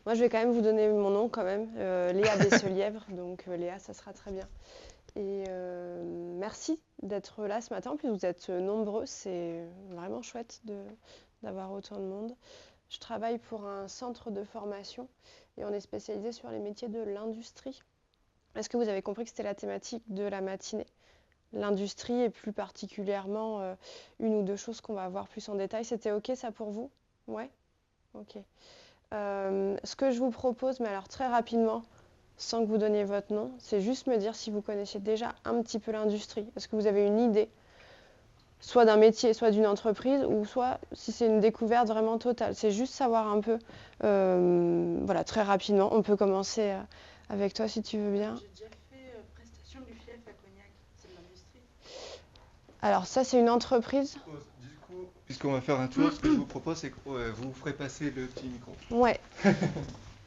Moi, je vais quand même vous donner mon nom quand même, Léa Desselièvre. Donc, Léa, ça sera très bien. Et merci d'être là ce matin. Puis vous êtes nombreux, c'est vraiment chouette d'avoir autant de monde. Je travaille pour un centre de formation et on est spécialisé sur les métiers de l'industrie. Est-ce que vous avez compris que c'était la thématique de la matinée? L'industrie et plus particulièrement une ou deux choses qu'on va voir plus en détail. C'était OK ça pour vous? Ouais? OK. Ce que je vous propose, mais alors très rapidement, sans que vous donniez votre nom, c'est juste me dire si vous connaissez déjà un petit peu l'industrie. Est-ce que vous avez une idée, soit d'un métier, soit d'une entreprise, ou soit si c'est une découverte vraiment totale. C'est juste savoir un peu, voilà, très rapidement. On peut commencer avec toi si tu veux bien. J'ai déjà fait prestation du fief à Cognac, c'est de l'industrie. Alors ça, c'est une entreprise? Du coup, puisqu'on va faire un tour, ce que je vous propose, c'est que vous ferez passer le petit micro. Ouais.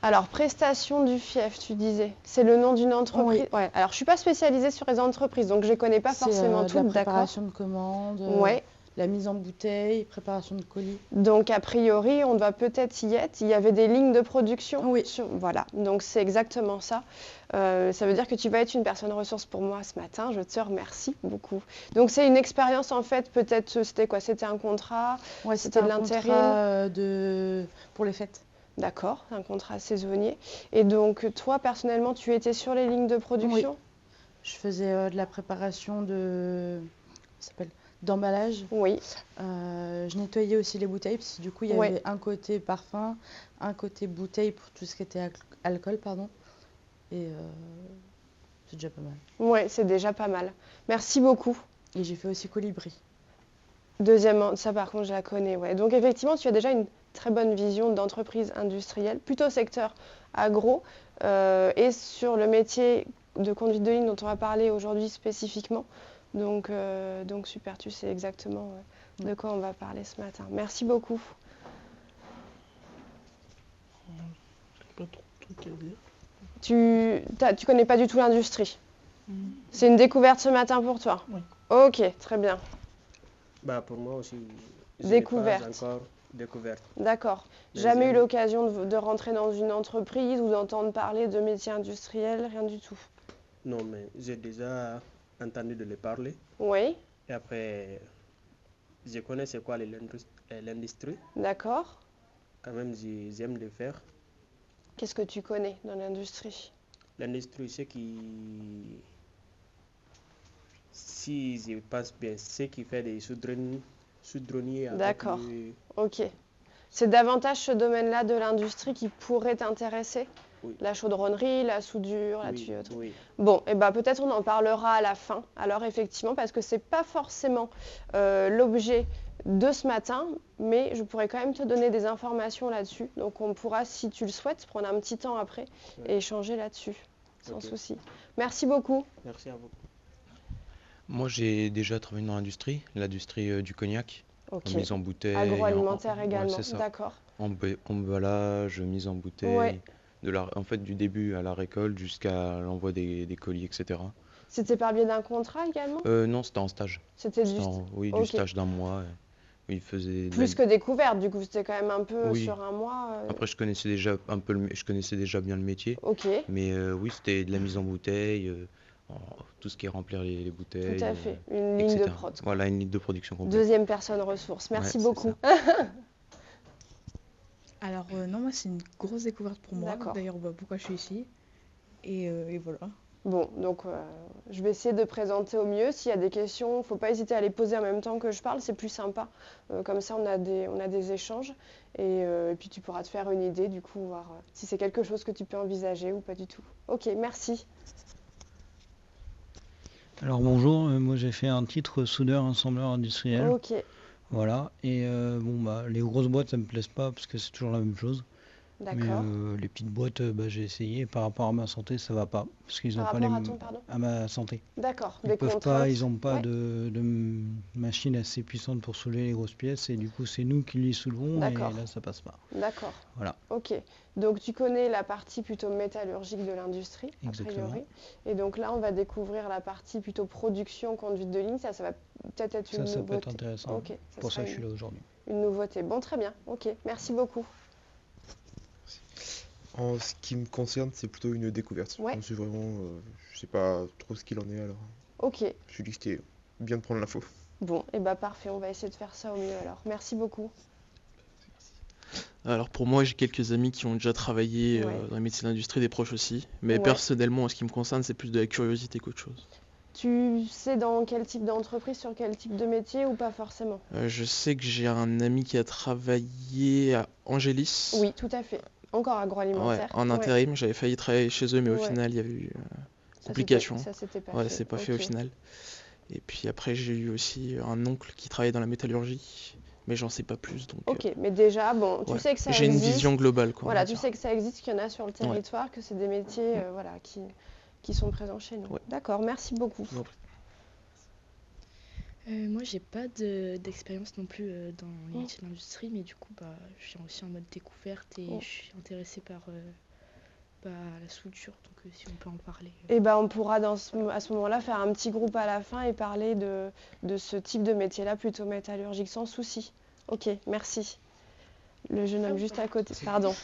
Alors, prestation du fief, tu disais. C'est le nom d'une entreprise. Oui. Ouais. Alors, je suis pas spécialisée sur les entreprises, donc je les connais pas forcément C'est de la toutes, d'accord? préparation de commandes, Ouais. la mise en bouteille, préparation de colis. Donc, a priori, on doit peut-être y être. Il y avait des lignes de production. Oui. Voilà. Donc, c'est exactement ça. Ça veut dire que tu vas être une personne ressource pour moi ce matin. Je te remercie beaucoup. Donc, c'est une expérience en fait. Peut-être, c'était quoi? C'était un contrat? Ouais, C'était de un l'intérim? contrat pour les fêtes. D'accord, un contrat saisonnier. Et donc, toi, personnellement, tu étais sur les lignes de production? Je faisais de la préparation d'emballage. Oui. Je nettoyais aussi les bouteilles, parce que du coup, il y avait un côté parfum, un côté bouteille pour tout ce qui était alcool, pardon. Et c'est déjà pas mal. Oui, c'est déjà pas mal. Merci beaucoup. Et j'ai fait aussi colibri. Deuxièmement, ça par contre, je la connais. Ouais. Donc, effectivement, tu as déjà une très bonne vision d'entreprise industrielle, plutôt secteur agro, et sur le métier de conduite de ligne dont on va parler aujourd'hui spécifiquement. Donc super, tu sais exactement de quoi on va parler ce matin. Merci beaucoup. Pas trop de trucs à dire. Tu connais pas du tout l'industrie? C'est une découverte ce matin pour toi? Oui. Ok, très bien. Bah pour moi aussi, Découverte. je n'ai pas encore découverte. D'accord. Deuxième. Jamais eu l'occasion de rentrer dans une entreprise ou d'entendre parler de métiers industriels, rien du tout? Non, mais j'ai déjà entendu de les parler. Oui, Et après, je connais c'est quoi l'industrie. d'accord. Quand même, j'aime le faire. Qu'est-ce que tu connais dans l'industrie? L'industrie, c'est qui, si je pense bien, c'est qui fait des chaudronniers avec D'accord. le... Ok. C'est davantage ce domaine-là de l'industrie qui pourrait t'intéresser? Oui. La chaudronnerie, la soudure, la Oui, tuyauterie. oui. Bon, et ben peut-être on en parlera à la fin. Alors effectivement, parce que c'est pas forcément l'objet de ce matin, mais je pourrais quand même te donner des informations là-dessus. Donc on pourra, si tu le souhaites, prendre un petit temps après et échanger là-dessus, sans souci. Merci beaucoup. Merci à vous. Moi, j'ai déjà travaillé dans l'industrie du cognac, Ok. en mise en bouteille. Agroalimentaire également, ouais, c'est ça. d'accord. Emballage, mise en bouteille, Ouais. en fait, du début à la récolte jusqu'à l'envoi des colis, etc. C'était par biais d'un contrat également? Non, c'était en stage. C'était C'était juste. oui, Ok. du stage d'un mois. Où il faisait de Plus que découverte, du coup, c'était quand même un peu Oui. sur un mois. Après, je connaissais déjà je connaissais déjà bien le métier. Ok, Mais oui, c'était de la mise en bouteille, tout ce qui est remplir les bouteilles. tout à fait. Une ligne de etc. prod, quoi. Voilà, une ligne de production complète. Deuxième personne ressource. Merci Ouais, c'est beaucoup. Alors non, moi c'est une grosse découverte pour moi. D'accord. D'ailleurs, pourquoi je suis ici. Et voilà. Bon, donc je vais essayer de présenter au mieux. S'il y a des questions, il ne faut pas hésiter à les poser en même temps que je parle, c'est plus sympa. Comme ça, on a des échanges. Et puis tu pourras te faire une idée, du coup, voir si c'est quelque chose que tu peux envisager ou pas du tout. Ok, merci. Alors bonjour, moi j'ai fait un titre soudeur assembleur industriel. Ok, Voilà, et les grosses boîtes ça me plaise pas parce que c'est toujours la même chose. Mais d'accord. les petites boîtes, j'ai essayé. Par rapport à ma santé, ça va pas. Parce qu'ils ont Par pas les rapport à ton, pardon? à ma santé. D'accord, Ils des peuvent contraintes. pas, ils ont pas Ouais. de machine assez puissante pour soulever les grosses pièces et du coup c'est nous qui les soulevons et D'accord. là ça passe pas. D'accord. Voilà. Ok. Donc tu connais la partie plutôt métallurgique de l'industrie, a Exactement. priori. Et donc là, on va découvrir la partie plutôt production, conduite de ligne. Ça va peut-être être une Ça nouveauté. peut être intéressant. Ok. C'est pour ça sera que je suis là aujourd'hui. une nouveauté. Bon, très bien. Ok. Merci beaucoup. En ce qui me concerne, c'est plutôt une découverte. Ouais. Je suis vraiment, je sais pas trop ce qu'il en est alors. Ok. Je suis dit que c'était bien de prendre l'info. Bon, et bah parfait, on va essayer de faire ça au mieux alors. Merci beaucoup. Alors pour moi, j'ai quelques amis qui ont déjà travaillé Ouais. dans les métiers de l'industrie, des proches aussi. Mais Ouais. personnellement, en ce qui me concerne, c'est plus de la curiosité qu'autre chose. Tu sais dans quel type d'entreprise, sur quel type de métier ou pas forcément? Je sais que j'ai un ami qui a travaillé à Angélis. Oui, tout à fait. Encore Ouais, agroalimentaire. en Ouais. intérim. J'avais failli travailler chez eux, mais au Ouais. final, il y avait eu Ça complication. s'était pas Ouais, fait. c'est pas fait au Ok. final. Et puis après, j'ai eu aussi un oncle qui travaillait dans la métallurgie, mais j'en sais pas plus. Donc, Ok, mais déjà, bon, tu ouais. sais que ça J'ai une existe. vision globale, quoi, on Voilà, va tu dire. sais que ça existe, qu'il y en a sur le territoire, que c'est des métiers voilà, qui sont présents chez nous. Ouais. D'accord, merci beaucoup. Je vous en prie. Moi, j'ai pas d'expérience non plus dans les métiers de l'industrie, mais du coup, je suis aussi en mode découverte et je suis intéressée par la soudure, donc si on peut en parler. Et ben, on pourra à ce moment-là faire un petit groupe à la fin et parler de ce type de métier-là, plutôt métallurgique, sans souci. Ok, merci. Le jeune homme juste à côté, pardon.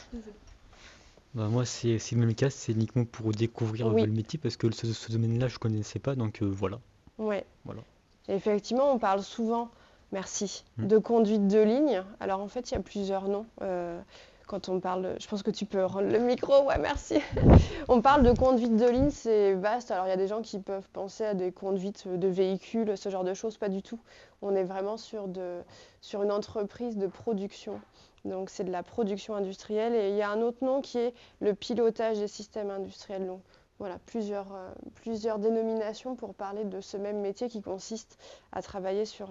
Bah, moi, c'est le même cas, c'est uniquement pour découvrir Oui. le métier parce que ce domaine-là, je connaissais pas, donc voilà. Ouais. Voilà. Effectivement, on parle souvent, merci, Mm. de conduite de ligne. Alors en fait, il y a plusieurs noms. Quand on parle, je pense que tu peux rendre le micro, ouais, merci. On parle de conduite de ligne, c'est vaste. Alors il y a des gens qui peuvent penser à des conduites de véhicules, ce genre de choses, pas du tout. On est vraiment sur une entreprise de production. Donc c'est de la production industrielle. Et il y a un autre nom qui est le pilotage des systèmes industriels. Donc voilà, plusieurs dénominations pour parler de ce même métier qui consiste à travailler sur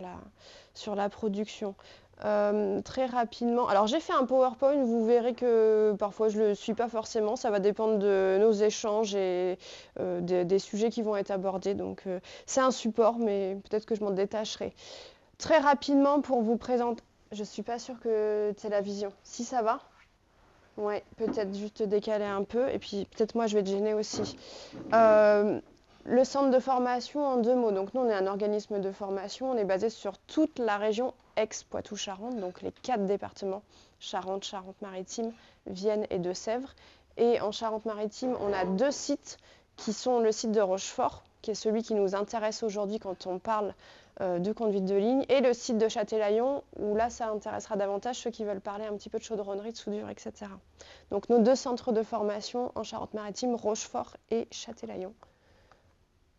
la production. Très rapidement, alors j'ai fait un PowerPoint, vous verrez que parfois je ne le suis pas forcément, ça va dépendre de nos échanges et des sujets qui vont être abordés. Donc c'est un support, mais peut-être que je m'en détacherai. Très rapidement pour vous présenter, je ne suis pas sûre que tu aies la vision. Si ça va ? Ouais, peut-être juste décaler un peu, et puis peut-être moi je vais te gêner aussi. Le centre de formation en 2 mots. Donc nous on est un organisme de formation, on est basé sur toute la région ex-Poitou-Charentes, donc les 4 départements, Charente, Charente-Maritime, Vienne et Deux-Sèvres. Et en Charente-Maritime, on a 2 sites qui sont le site de Rochefort, qui est celui qui nous intéresse aujourd'hui quand on parle de conduite de ligne, et le site de Châtelaillon, où là ça intéressera davantage ceux qui veulent parler un petit peu de chaudronnerie, de soudure, etc. Donc nos 2 centres de formation en Charente-Maritime, Rochefort et Châtelaillon.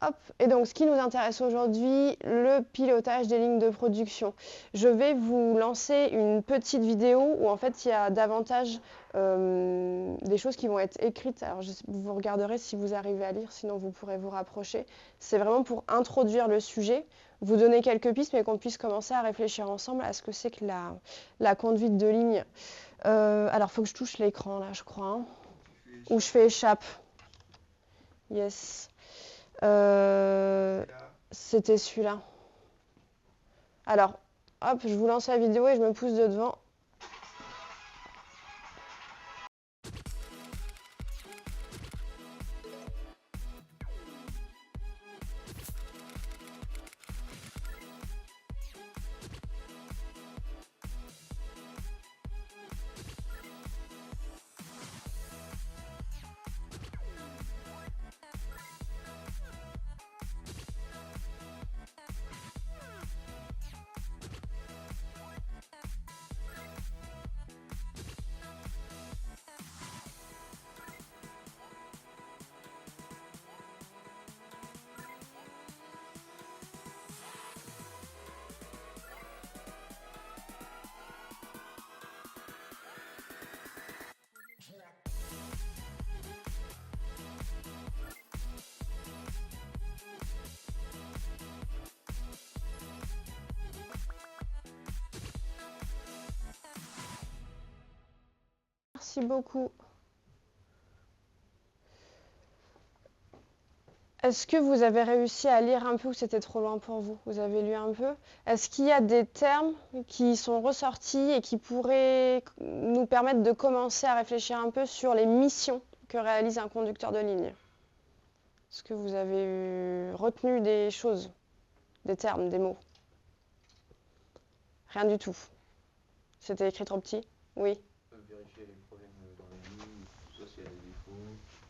Hop. Et donc ce qui nous intéresse aujourd'hui, le pilotage des lignes de production. Je vais vous lancer une petite vidéo où en fait il y a davantage des choses qui vont être écrites. Alors vous regarderez si vous arrivez à lire, sinon vous pourrez vous rapprocher. C'est vraiment pour introduire le sujet, vous donner quelques pistes, mais qu'on puisse commencer à réfléchir ensemble à ce que c'est que la conduite de ligne. Alors il faut que je touche l'écran là, je crois. Hein. Ou je fais échappe. Yes. C'était celui-là. Alors, hop, je vous lance la vidéo et je me pousse de devant. Merci beaucoup. Est-ce que vous avez réussi à lire un peu ou c'était trop loin pour vous? Vous avez lu un peu? Est-ce qu'il y a des termes qui sont ressortis et qui pourraient nous permettre de commencer à réfléchir un peu sur les missions que réalise un conducteur de ligne? Est-ce que vous avez retenu des choses, des termes, des mots? Rien du tout. C'était écrit trop petit? Oui. Vérifier les problèmes dans les lignes, soit s'il y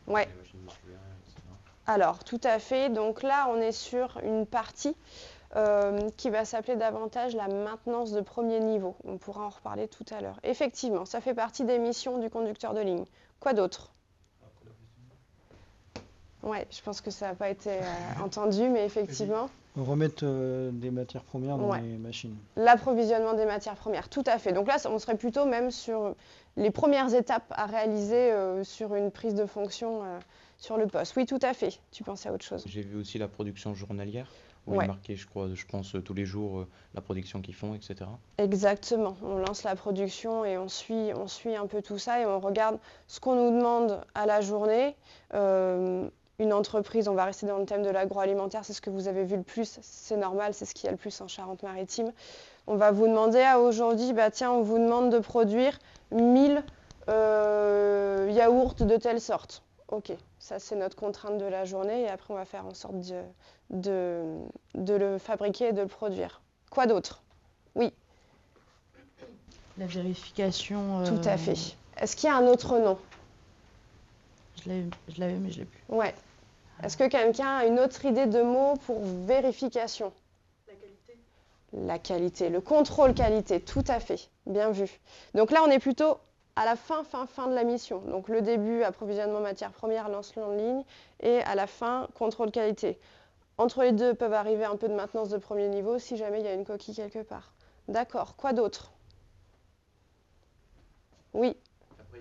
Ouais. les machines musculaires, etc. Alors, tout à fait. Donc là, on est sur une partie qui va s'appeler davantage la maintenance de premier niveau. On pourra en reparler tout à l'heure. Effectivement, ça fait partie des missions du conducteur de ligne. Quoi d'autre? Ouais, je pense que ça n'a pas été entendu, mais effectivement. Remettre des matières premières dans Ouais. les machines. L'approvisionnement des matières premières, tout à fait. Donc là, on serait plutôt même sur les premières étapes à réaliser sur une prise de fonction sur le poste. Oui, tout à fait. Tu pensais à autre chose? J'ai vu aussi la production journalière, où Ouais. il marquait, je pense, tous les jours la production qu'ils font, etc. Exactement. On lance la production et on suit un peu tout ça et on regarde ce qu'on nous demande à la journée. Une entreprise, on va rester dans le thème de l'agroalimentaire, c'est ce que vous avez vu le plus, c'est normal, c'est ce qu'il y a le plus en Charente-Maritime. On va vous demander aujourd'hui, bah tiens, on vous demande de produire 1000 yaourts de telle sorte. Ok, ça c'est notre contrainte de la journée et après on va faire en sorte de le fabriquer et de le produire. Quoi d'autre? Oui, La vérification. tout à fait. Est-ce qu'il y a un autre nom? Je l'avais, mais je l'ai plus. Ouais. Est-ce que quelqu'un a une autre idée de mot pour vérification? La qualité, le contrôle qualité, tout à fait, bien vu. Donc là, on est plutôt à la fin de la mission. Donc le début, approvisionnement matières premières, lancement de ligne, et à la fin, contrôle qualité. Entre les deux peuvent arriver un peu de maintenance de premier niveau si jamais il y a une coquille quelque part. D'accord, quoi d'autre? Oui, Après,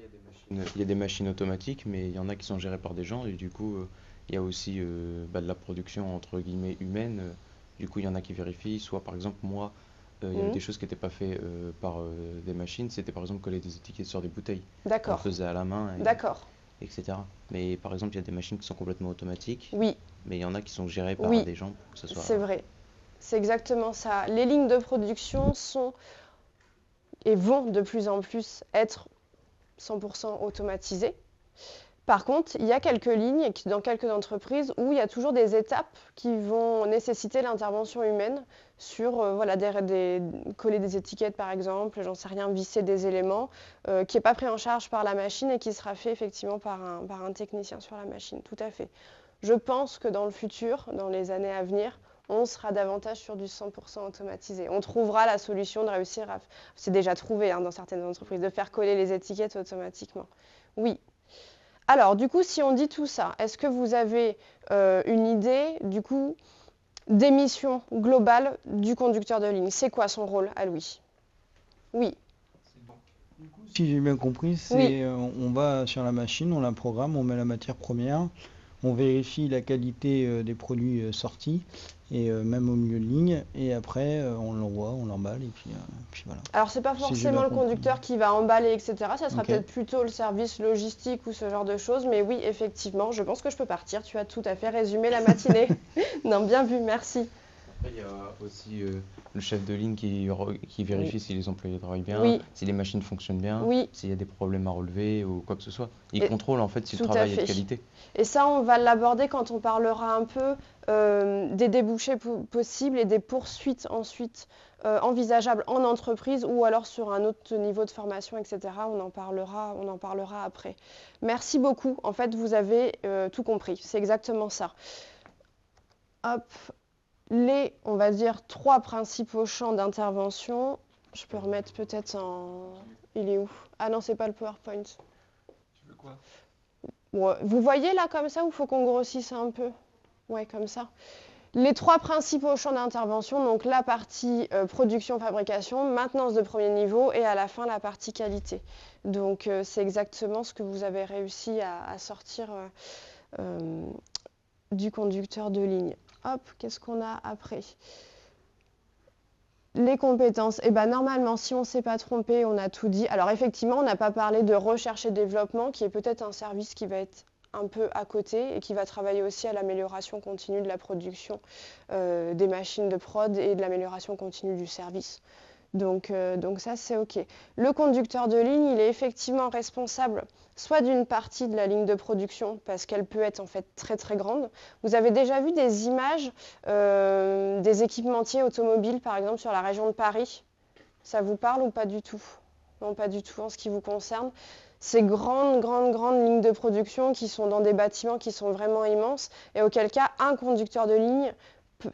il y a des machines automatiques, mais il y en a qui sont gérées par des gens, et du coup, il y a aussi de la production entre guillemets humaine. Du coup, il y en a qui vérifient. Soit, par exemple, moi, il y avait des choses qui n'étaient pas faites par des machines. C'était par exemple coller des étiquettes sur des bouteilles. On le d'accord, faisait à la main, d'accord. etc. Mais par exemple, il y a des machines qui sont complètement automatiques, Oui, mais il y en a qui sont gérées par Oui, des gens pour que ce soit. c'est vrai. C'est exactement ça. Les lignes de production sont et vont de plus en plus être 100% automatisées. Par contre, il y a quelques lignes dans quelques entreprises où il y a toujours des étapes qui vont nécessiter l'intervention humaine sur voilà, coller des étiquettes par exemple, j'en sais rien, visser des éléments, qui n'est pas pris en charge par la machine et qui sera fait effectivement par un technicien sur la machine, tout à fait. Je pense que dans le futur, dans les années à venir, on sera davantage sur du 100% automatisé. On trouvera la solution de réussir à, c'est déjà trouvé dans certaines entreprises, de faire coller les étiquettes automatiquement. Oui. Alors, du coup, si on dit tout ça, est-ce que vous avez une idée, du coup, des missions globales du conducteur de ligne? C'est quoi son rôle à lui? Oui. Si j'ai bien compris, c'est Oui. on va sur la machine, on la programme, on met la matière première, on vérifie la qualité des produits sortis, et même au milieu de ligne, et après on l'envoie, on l'emballe, et puis voilà. Alors, c'est pas Si j'ai forcément bien le compris. conducteur qui va emballer, etc. Ça sera Ok. peut-être plutôt le service logistique ou ce genre de choses. Mais oui, effectivement, je pense que je peux partir. Tu as tout à fait résumé la matinée. Non, bien vu, merci. Après, il y a aussi le chef de ligne qui vérifie si les employés travaillent bien, Oui. si les machines fonctionnent bien, Oui. s'il y a des problèmes à relever ou quoi que ce soit. Il Et- contrôle en fait si le tout à travail est de fait. qualité. Et ça, on va l'aborder quand on parlera un peu des débouchés possibles et des poursuites ensuite envisageables en entreprise ou alors sur un autre niveau de formation, etc. On en parlera après. Merci beaucoup. En fait, vous avez tout compris. C'est exactement ça. Hop. On va dire, 3 principaux champs d'intervention. Je peux remettre peut-être en... Il est où? Ah non, c'est pas le PowerPoint. Tu veux quoi? Ouais, vous voyez là comme ça ou faut qu'on grossisse un peu? Ouais, comme ça. Les 3 principaux champs d'intervention, donc la partie production-fabrication, maintenance de premier niveau et à la fin la partie qualité. Donc c'est exactement ce que vous avez réussi à sortir du conducteur de ligne. Hop, qu'est-ce qu'on a après? Les compétences, eh ben, normalement, si on ne s'est pas trompé, on a tout dit. Alors effectivement, on n'a pas parlé de recherche et développement, qui est peut-être un service qui va être un peu à côté et qui va travailler aussi à l'amélioration continue de la production des machines de prod et de l'amélioration continue du service. Donc ça, c'est OK. Le conducteur de ligne, il est effectivement responsable soit d'une partie de la ligne de production, parce qu'elle peut être en fait très très grande. Vous avez déjà vu des images des équipementiers automobiles, par exemple, sur la région de Paris? Ça vous parle ou pas du tout? Non, pas du tout en ce qui vous concerne. ces grandes lignes de production qui sont dans des bâtiments qui sont vraiment immenses et auquel cas un conducteur de ligne,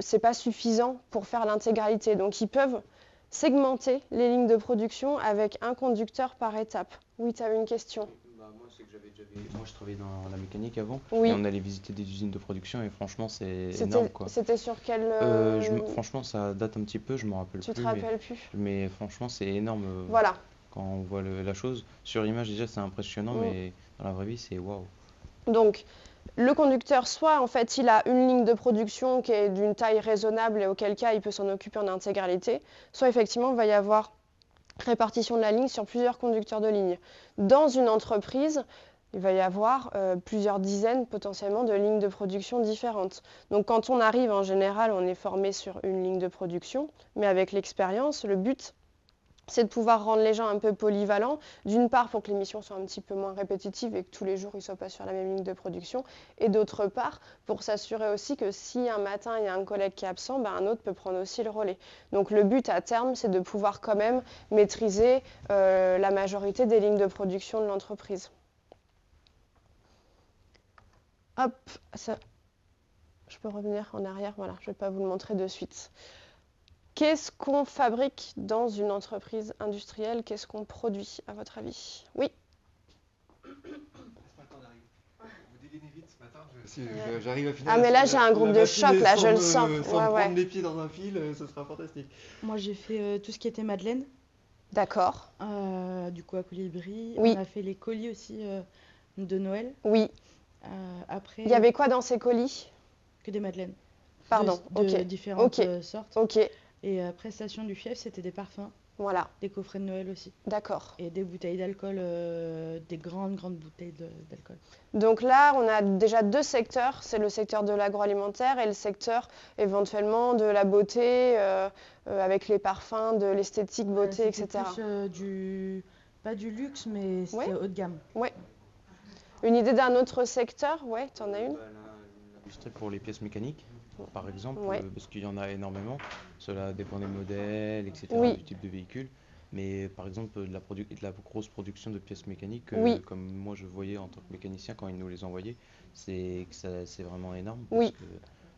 c'est pas suffisant pour faire l'intégralité. Donc ils peuvent segmenter les lignes de production avec un conducteur par étape. Oui, tu avais une question. Moi, c'est que moi, je travaillais dans la mécanique avant Oui. et on allait visiter des usines de production et franchement, c'est C'était énorme, quoi. c'était sur quel... Franchement, ça date un petit peu, je m'en rappelle Tu plus. te rappelles plus? Mais franchement, c'est énorme Voilà. quand on voit la chose. Sur image, déjà, c'est impressionnant, mais dans la vraie vie, c'est waouh. Donc, le conducteur, soit en fait, il a une ligne de production qui est d'une taille raisonnable et auquel cas il peut s'en occuper en intégralité, soit effectivement, il va y avoir répartition de la ligne sur plusieurs conducteurs de ligne. Dans une entreprise, il va y avoir plusieurs dizaines potentiellement de lignes de production différentes. Donc quand on arrive, en général, on est formé sur une ligne de production, mais avec l'expérience, le but, c'est de pouvoir rendre les gens un peu polyvalents, d'une part pour que les missions soient un petit peu moins répétitives et que tous les jours ils ne soient pas sur la même ligne de production, et d'autre part pour s'assurer aussi que si un matin il y a un collègue qui est absent, ben, un autre peut prendre aussi le relais. Donc le but à terme, c'est de pouvoir quand même maîtriser la majorité des lignes de production de l'entreprise. Hop, ça, je peux revenir en arrière, voilà, je ne vais pas vous le montrer de suite. Qu'est-ce qu'on fabrique dans une entreprise industrielle? Qu'est-ce qu'on produit, à votre avis? Oui. Laisse-moi le temps d'arriver. Vous dégainez vite ce matin. Si j'arrive à finir. Ah, mais là, j'ai un groupe de choc, là, je le sens. Sans me prendre les pieds dans un fil, ce sera fantastique. Moi, j'ai fait tout ce qui était madeleine. D'accord. Du coup, à Colibri. Oui. On a fait les colis aussi de Noël. Oui. Après. Il y avait quoi dans ces colis? Que des madeleines. Pardon, de différentes sortes. Ok. Et prestation du fief, c'était des parfums. Voilà. Des coffrets de Noël aussi. D'accord. Et des bouteilles d'alcool, des grandes bouteilles d'alcool. Donc là, on a déjà deux secteurs. C'est le secteur de l'agroalimentaire et le secteur éventuellement de la beauté, avec les parfums, de l'esthétique, beauté, etc. Plus, pas du luxe, mais c'était haut de gamme. Ouais. Une idée d'un autre secteur? Ouais, tu en as une? L'industrie pour les pièces mécaniques, par exemple, Ouais. parce qu'il y en a énormément. Cela dépend des modèles, etc., Oui. du type de véhicule. Mais par exemple, de la grosse production de pièces mécaniques, Oui. comme moi je voyais en tant que mécanicien quand ils nous les envoyaient, c'est vraiment énorme. Oui. Parce que,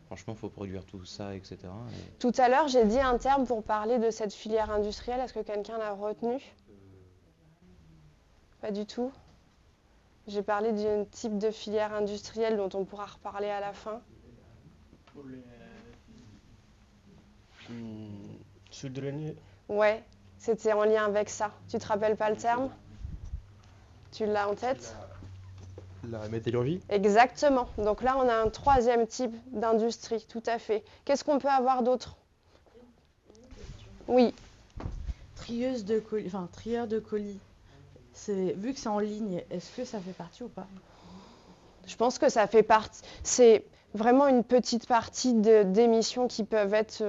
franchement, il faut produire tout ça, etc. Tout à l'heure, j'ai dit un terme pour parler de cette filière industrielle. Est-ce que quelqu'un l'a retenu? Pas du tout. J'ai parlé d'un type de filière industrielle dont on pourra reparler à la fin. Soudrerie. Ouais, c'était en lien avec ça. Tu te rappelles pas le terme? Tu l'as en tête? La métallurgie. Exactement. Donc là, on a un troisième type d'industrie, tout à fait. Qu'est-ce qu'on peut avoir d'autre? Oui. Trieuse de colis, enfin trieur de colis. Vu que c'est en ligne, est-ce que ça fait partie ou pas? Je pense que ça fait partie. C'est vraiment une petite partie d'émissions qui peuvent être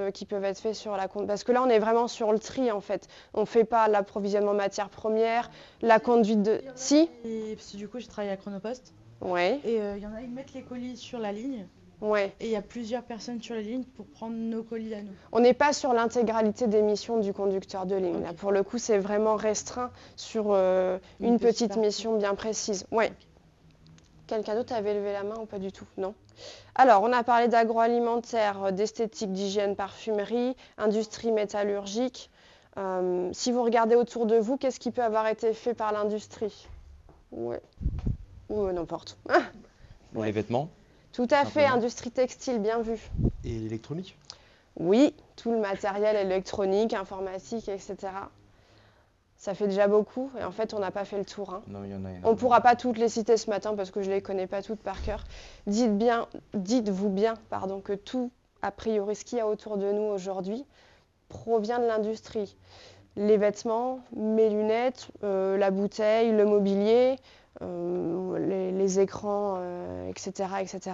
faites sur la conduite. Parce que là, on est vraiment sur le tri, en fait. On ne fait pas l'approvisionnement matières premières, la conduite de... Si? Parce que du coup, j'ai travaillé à Chronopost. Ouais. Et il y en a, ils mettent les colis sur la ligne. Ouais. Et il y a plusieurs personnes sur la ligne pour prendre nos colis à nous. On n'est pas sur l'intégralité des missions du conducteur de ligne. Okay. Là, pour le coup, c'est vraiment restreint sur une petite mission bien précise. Ouais. Okay. Quelqu'un d'autre avait levé la main ou pas du tout? Non. Alors, on a parlé d'agroalimentaire, d'esthétique, d'hygiène, parfumerie, industrie métallurgique. Si vous regardez autour de vous, qu'est-ce qui peut avoir été fait par l'industrie? Ouais. Ou n'importe. Les vêtements. Tout à fait, industrie textile, bien vu. Et l'électronique? Oui, tout le matériel électronique, informatique, etc. Ça fait déjà beaucoup et en fait, on n'a pas fait le tour. Hein. Non, il y en a énormément. On ne pourra pas toutes les citer ce matin parce que je ne les connais pas toutes par cœur. Dites-vous bien que tout, a priori, ce qu'il y a autour de nous aujourd'hui provient de l'industrie. Les vêtements, mes lunettes, la bouteille, le mobilier, les écrans, etc., etc.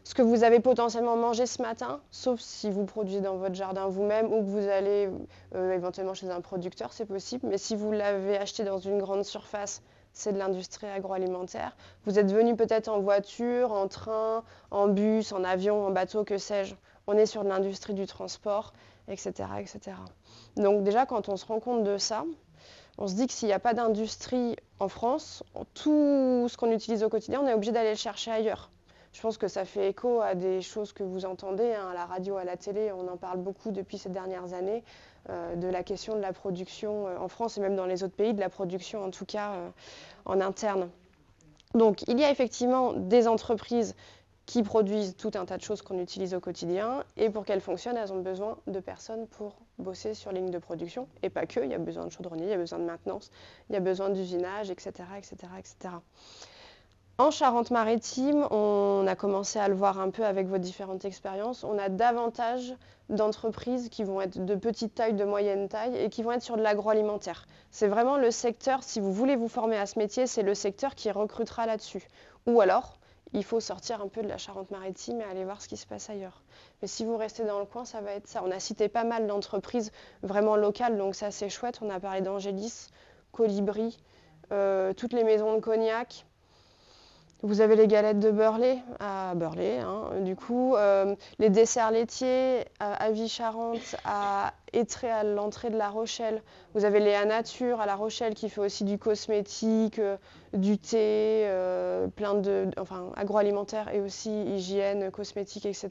Ce que vous avez potentiellement mangé ce matin, sauf si vous produisez dans votre jardin vous-même ou que vous allez éventuellement chez un producteur, c'est possible. Mais si vous l'avez acheté dans une grande surface, c'est de l'industrie agroalimentaire. Vous êtes venu peut-être en voiture, en train, en bus, en avion, en bateau, que sais-je. On est sur de l'industrie du transport, etc., etc. Donc déjà, quand on se rend compte de ça, On se dit que s'il n'y a pas d'industrie en France, tout ce qu'on utilise au quotidien, on est obligé d'aller le chercher ailleurs. Je pense que ça fait écho à des choses que vous entendez, hein, à la radio, à la télé, on en parle beaucoup depuis ces dernières années, de la question de la production en France et même dans les autres pays, de la production en tout cas en interne. Donc il y a effectivement des entreprises qui produisent tout un tas de choses qu'on utilise au quotidien et pour qu'elles fonctionnent, elles ont besoin de personnes pour bosser sur ligne de production et pas que, il y a besoin de chaudronniers, il y a besoin de maintenance, il y a besoin d'usinage, etc., etc., etc. En Charente-Maritime, on a commencé à le voir un peu avec vos différentes expériences, on a davantage d'entreprises qui vont être de petite taille, de moyenne taille et qui vont être sur de l'agroalimentaire. C'est vraiment le secteur, si vous voulez vous former à ce métier, c'est le secteur qui recrutera là-dessus. Ou alors, il faut sortir un peu de la Charente-Maritime et aller voir ce qui se passe ailleurs. Mais si vous restez dans le coin, ça va être ça. On a cité pas mal d'entreprises vraiment locales, donc ça c'est chouette. On a parlé d'Angélis, Colibri, toutes les maisons de cognac. Vous avez les galettes de Burley, à Burley, hein, du coup, les desserts laitiers à Vichy-Charente, à Étré, à l'entrée de La Rochelle. Vous avez Léa Nature à La Rochelle qui fait aussi du cosmétique, du thé, agroalimentaire et aussi hygiène, cosmétique, etc.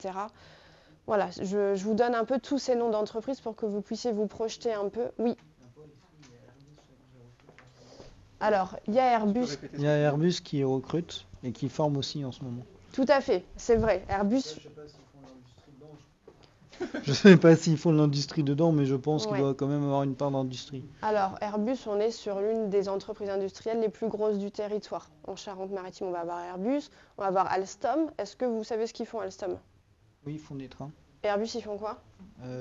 Voilà, je vous donne un peu tous ces noms d'entreprises pour que vous puissiez vous projeter un peu. Oui. Alors, il y a Airbus. Il y a Airbus qui recrute et qui forme aussi en ce moment. Tout à fait, c'est vrai. Airbus. Je ne sais pas s'ils font de l'industrie dedans, mais je pense qu'il doit quand même avoir une part d'industrie. Alors, Airbus, on est sur l'une des entreprises industrielles les plus grosses du territoire. En Charente-Maritime, on va avoir Airbus, on va avoir Alstom. Est-ce que vous savez ce qu'ils font, Alstom? Oui, ils font des trains. Airbus, ils font quoi?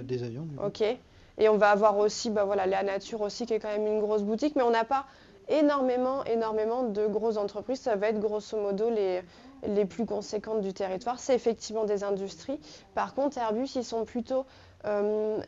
Des avions. Du coup. Ok. Et on va avoir aussi, la Nature aussi, qui est quand même une grosse boutique, mais on n'a pas énormément de grosses entreprises. Ça va être grosso modo les plus conséquentes du territoire. C'est effectivement des industries. Par contre, Airbus, ils sont plutôt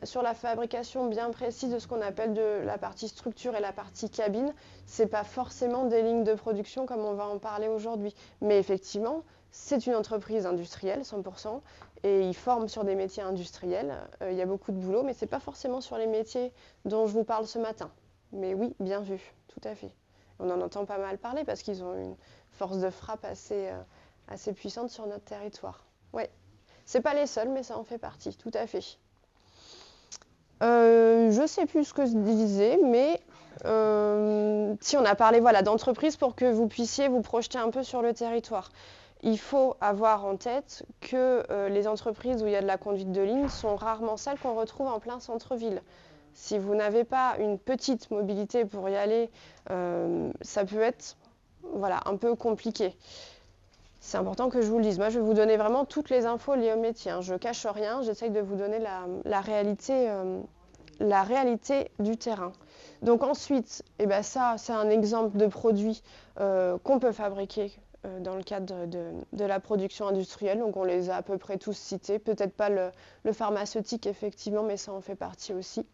sur la fabrication bien précise de ce qu'on appelle de la partie structure et la partie cabine. Ce n'est pas forcément des lignes de production comme on va en parler aujourd'hui. Mais effectivement, c'est une entreprise industrielle, 100%, et ils forment sur des métiers industriels. Il y a beaucoup de boulot, mais ce n'est pas forcément sur les métiers dont je vous parle ce matin. Mais oui, bien vu, tout à fait. On en entend pas mal parler parce qu'ils ont une force de frappe assez puissante sur notre territoire. Oui, c'est pas les seuls, mais ça en fait partie, tout à fait. Je sais plus ce que je disais, mais si on a parlé d'entreprises pour que vous puissiez vous projeter un peu sur le territoire. Il faut avoir en tête que les entreprises où il y a de la conduite de ligne sont rarement celles qu'on retrouve en plein centre-ville. Si vous n'avez pas une petite mobilité pour y aller, ça peut être un peu compliqué. C'est important que je vous le dise. Moi, je vais vous donner vraiment toutes les infos liées au métier. Je ne cache rien, j'essaye de vous donner la réalité du terrain. Donc ensuite, ça, c'est un exemple de produit qu'on peut fabriquer dans le cadre de la production industrielle. Donc on les a à peu près tous cités. Peut-être pas le pharmaceutique, effectivement, mais ça en fait partie aussi.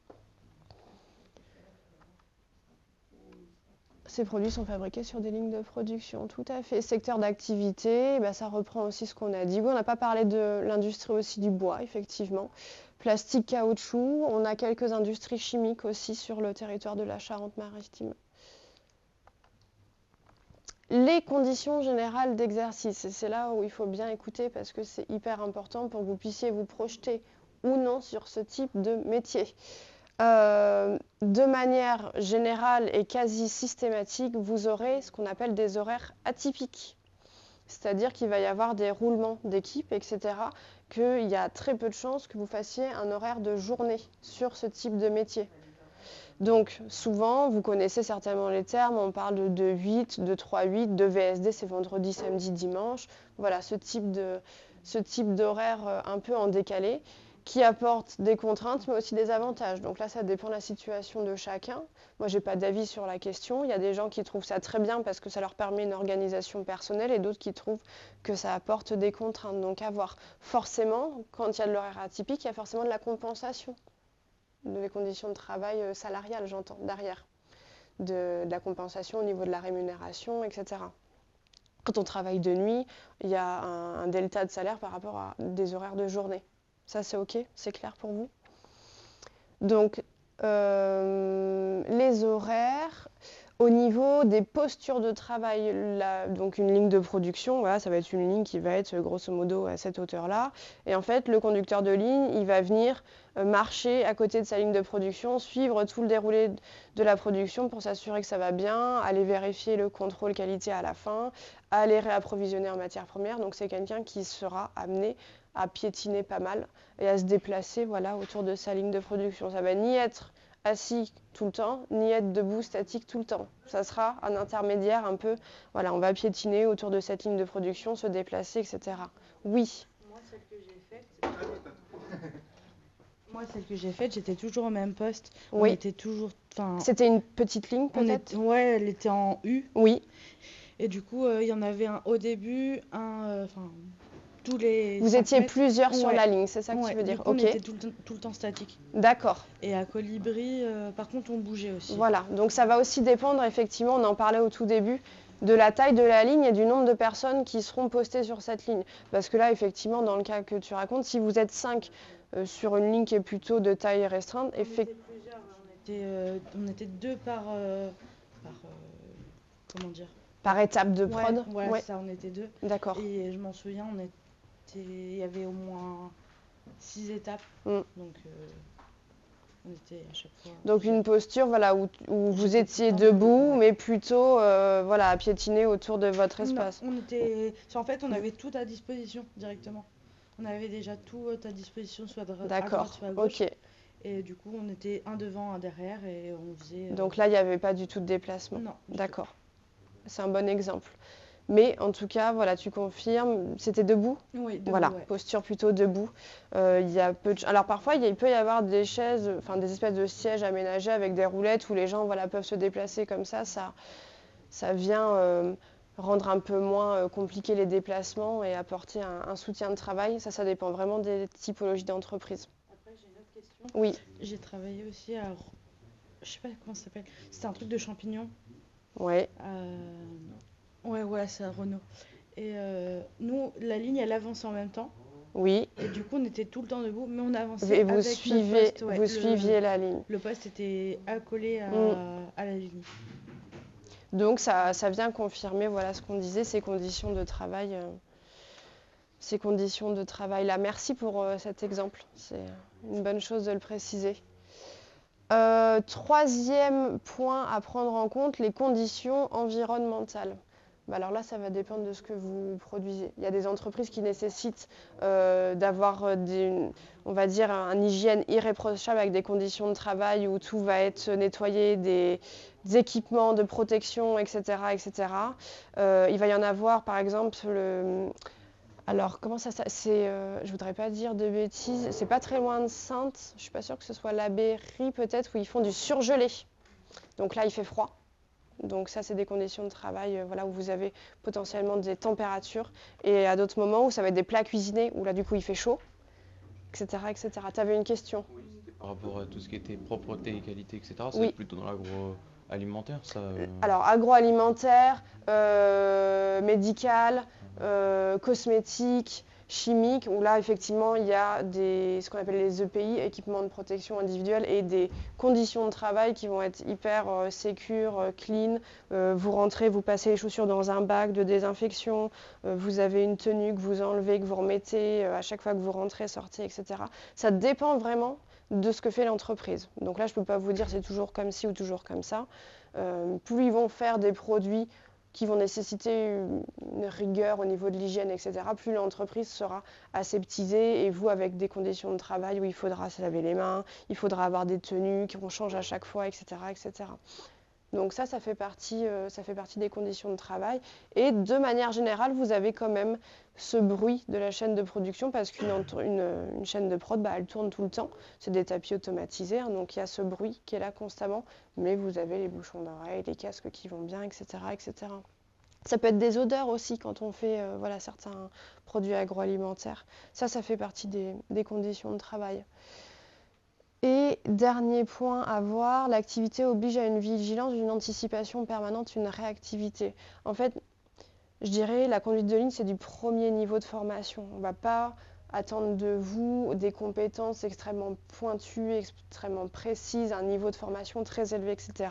Ces produits sont fabriqués sur des lignes de production, tout à fait. Secteur d'activité, ça reprend aussi ce qu'on a dit. Oui, on n'a pas parlé de l'industrie aussi du bois, effectivement. Plastique, caoutchouc, on a quelques industries chimiques aussi sur le territoire de la Charente-Maritime. Les conditions générales d'exercice, et c'est là où il faut bien écouter parce que c'est hyper important pour que vous puissiez vous projeter ou non sur ce type de métier. De manière générale et quasi systématique, vous aurez ce qu'on appelle des horaires atypiques. C'est-à-dire qu'il va y avoir des roulements d'équipe, etc., qu'il y a très peu de chances que vous fassiez un horaire de journée sur ce type de métier. Donc souvent, vous connaissez certainement les termes, on parle de 2-8, de 3-8, de VSD, c'est vendredi, samedi, dimanche. Voilà, ce type d'horaire un peu en décalé, qui apporte des contraintes, mais aussi des avantages. Donc là, ça dépend de la situation de chacun. Moi, je n'ai pas d'avis sur la question. Il y a des gens qui trouvent ça très bien parce que ça leur permet une organisation personnelle et d'autres qui trouvent que ça apporte des contraintes. Donc à voir. Forcément, quand il y a de l'horaire atypique, il y a forcément de la compensation des conditions de travail salariales, j'entends, derrière. De la compensation au niveau de la rémunération, etc. Quand on travaille de nuit, il y a un delta de salaire par rapport à des horaires de journée. Ça, c'est OK? C'est clair pour vous? Donc, les horaires. Au niveau des postures de travail, donc une ligne de production, voilà, ça va être une ligne qui va être grosso modo à cette hauteur-là. Et en fait, le conducteur de ligne, il va venir marcher à côté de sa ligne de production, suivre tout le déroulé de la production pour s'assurer que ça va bien, aller vérifier le contrôle qualité à la fin, aller réapprovisionner en matières premières. Donc c'est quelqu'un qui sera amené à piétiner pas mal et à se déplacer voilà, autour de sa ligne de production. Ça va ni être assis tout le temps, ni être debout statique tout le temps. Ça sera un intermédiaire un peu, voilà, on va piétiner autour de cette ligne de production, se déplacer, etc. Oui. Moi, celle que j'ai faite, j'étais toujours au même poste. Oui. On était toujours, c'était une petite ligne peut-être. Ouais, elle était en U. Oui. Et du coup, il y en avait un au début, tous les. Vous étiez plusieurs sur la ligne, c'est ça que tu veux dire. Du coup, on était tout le temps statique. D'accord. Et à Colibri, par contre, on bougeait aussi. Voilà, donc ça va aussi dépendre, effectivement, on en parlait au tout début, de la taille de la ligne et du nombre de personnes qui seront postées sur cette ligne. Parce que là, effectivement, dans le cas que tu racontes, si vous êtes 5 sur une ligne qui est plutôt de taille restreinte, on était 2 par comment dire, par étape de prod. Ouais, ça, on était 2. D'accord. Et je m'en souviens, il y avait au moins 6 étapes. Donc on était à chaque fois. Donc une posture voilà, où vous étiez debout, mais plutôt voilà, à piétiner autour de votre espace. Non, en fait, on avait tout à disposition directement. On avait déjà tout à disposition, soit à droite, soit à gauche. Ok. Et du coup, on était un devant, un derrière, et on faisait. Donc là, il n'y avait pas du tout de déplacement. Non. D'accord. C'est un bon exemple. Mais en tout cas, voilà, tu confirmes, c'était debout ? Oui, debout. Voilà, ouais. posture plutôt debout. Il y a Alors parfois, il peut y avoir des chaises, enfin des espèces de sièges aménagés avec des roulettes où les gens voilà, peuvent se déplacer comme ça. Ça vient rendre un peu moins compliqué les déplacements et apporter un soutien de travail. Ça dépend vraiment des typologies d'entreprise. Après, j'ai une autre question. Oui. J'ai travaillé aussi à... Je sais pas comment ça s'appelle. C'était un truc de champignons. Ouais. Ouais, voilà, c'est à Renault. Et nous, la ligne, elle avançait en même temps. Oui. Et du coup, on était tout le temps debout, mais on avançait et vous avec suivez, notre poste. vous suiviez la ligne. Le poste était accolé à la ligne. Donc ça vient confirmer voilà, ce qu'on disait, ces conditions de travail. Ces conditions de travail là. Merci pour cet exemple. C'est une bonne chose de le préciser. Troisième point à prendre en compte, les conditions environnementales. Alors là, ça va dépendre de ce que vous produisez. Il y a des entreprises qui nécessitent d'avoir on va dire, une hygiène irréprochable avec des conditions de travail où tout va être nettoyé, des équipements de protection, etc. etc. Il va y en avoir, par exemple, alors, comment ça c'est, je voudrais pas dire de bêtises, c'est pas très loin de Saintes, je suis pas sûre que ce soit la Berry peut-être, où ils font du surgelé. Donc là, il fait froid. Donc ça, c'est des conditions de travail voilà, où vous avez potentiellement des températures. Et à d'autres moments où ça va être des plats cuisinés, où là, du coup, il fait chaud, etc. etc. Tu avais une question ? Oui, c'était par rapport à tout ce qui était propreté et qualité, etc. C'est Oui. plutôt dans l'agroalimentaire, ça Alors, agroalimentaire, médical, cosmétique, chimique, où là, effectivement, il y a ce qu'on appelle les EPI, équipements de protection individuelle, et des conditions de travail qui vont être hyper sécures, clean. Vous rentrez, vous passez les chaussures dans un bac de désinfection, vous avez une tenue que vous enlevez, que vous remettez à chaque fois que vous rentrez, sortez, etc. Ça dépend vraiment de ce que fait l'entreprise. Donc là, je ne peux pas vous dire c'est toujours comme ci ou toujours comme ça. Plus ils vont faire des produits qui vont nécessiter une rigueur au niveau de l'hygiène, etc., plus l'entreprise sera aseptisée et vous avec des conditions de travail où il faudra se laver les mains, il faudra avoir des tenues qu'on change à chaque fois, etc., etc. Donc ça fait partie des conditions de travail. Et de manière générale, vous avez quand même ce bruit de la chaîne de production parce qu'une chaîne de prod, elle tourne tout le temps. C'est des tapis automatisés, hein, donc il y a ce bruit qui est là constamment. Mais vous avez les bouchons d'oreilles, les casques qui vont bien, etc., etc. Ça peut être des odeurs aussi quand on fait certains produits agroalimentaires. Ça fait partie des conditions de travail. Et dernier point à voir, l'activité oblige à une vigilance, une anticipation permanente, une réactivité. En fait, je dirais la conduite de ligne, c'est du premier niveau de formation. On ne va pas attendent de vous des compétences extrêmement pointues, extrêmement précises, un niveau de formation très élevé, etc.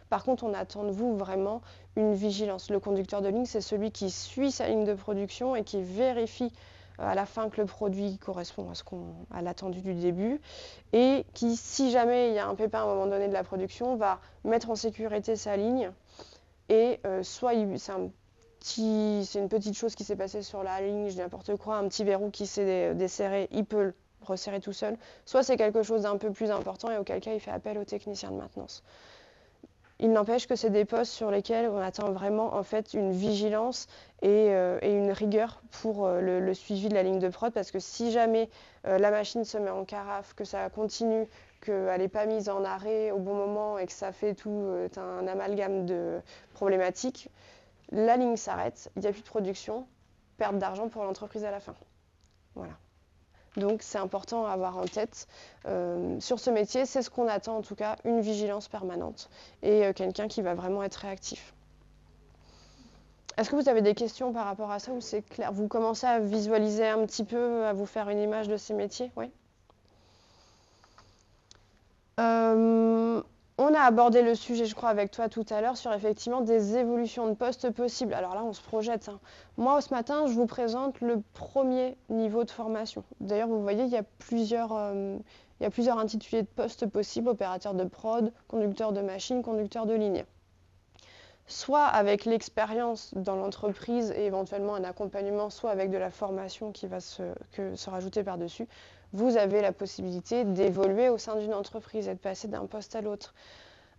Par contre, on attend de vous vraiment une vigilance. Le conducteur de ligne, c'est celui qui suit sa ligne de production et qui vérifie à la fin que le produit correspond à l'attendu du début et qui, si jamais il y a un pépin à un moment donné de la production, va mettre en sécurité sa ligne et soit c'est une petite chose qui s'est passée sur la ligne, je dis n'importe quoi, un petit verrou qui s'est desserré, il peut le resserrer tout seul, soit c'est quelque chose d'un peu plus important et auquel cas il fait appel au technicien de maintenance. Il n'empêche que c'est des postes sur lesquels on attend vraiment en fait une vigilance et une rigueur pour le suivi de la ligne de prod, parce que si jamais la machine se met en carafe, que ça continue, qu'elle n'est pas mise en arrêt au bon moment et que ça fait tout un amalgame de problématiques, la ligne s'arrête, il n'y a plus de production, perte d'argent pour l'entreprise à la fin. Voilà. Donc c'est important à avoir en tête sur ce métier, c'est ce qu'on attend en tout cas, une vigilance permanente et quelqu'un qui va vraiment être réactif. Est-ce que vous avez des questions par rapport à ça ou c'est clair? Vous commencez à visualiser un petit peu, à vous faire une image de ces métiers? Oui. On a abordé le sujet, je crois, avec toi tout à l'heure sur effectivement des évolutions de postes possibles. Alors là, on se projette. Moi, ce matin, je vous présente le premier niveau de formation. D'ailleurs, vous voyez, il y a plusieurs intitulés de postes possibles, opérateur de prod, conducteur de machine, conducteur de ligne. Soit avec l'expérience dans l'entreprise et éventuellement un accompagnement, soit avec de la formation qui va se rajouter par-dessus, vous avez la possibilité d'évoluer au sein d'une entreprise et de passer d'un poste à l'autre.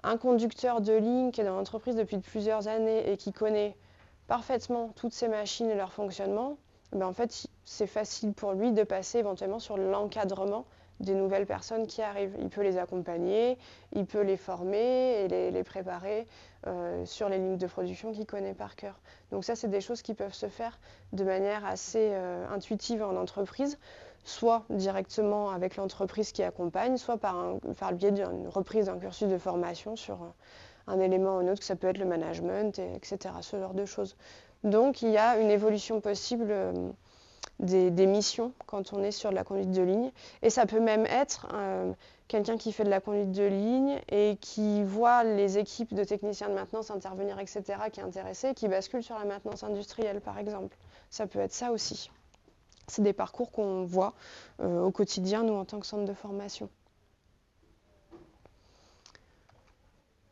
Un conducteur de ligne qui est dans l'entreprise depuis plusieurs années et qui connaît parfaitement toutes ces machines et leur fonctionnement, en fait, c'est facile pour lui de passer éventuellement sur l'encadrement des nouvelles personnes qui arrivent. Il peut les accompagner, il peut les former et les préparer sur les lignes de production qu'il connaît par cœur. Donc ça, c'est des choses qui peuvent se faire de manière assez intuitive en entreprise, soit directement avec l'entreprise qui accompagne, soit par le biais d'une reprise d'un cursus de formation sur un élément ou un autre, que ça peut être le management, etc., ce genre de choses. Donc il y a une évolution possible des missions quand on est sur de la conduite de ligne. Et ça peut même être quelqu'un qui fait de la conduite de ligne et qui voit les équipes de techniciens de maintenance intervenir, etc., qui est intéressé, qui bascule sur la maintenance industrielle, par exemple. Ça peut être ça aussi. C'est des parcours qu'on voit au quotidien, nous, en tant que centre de formation.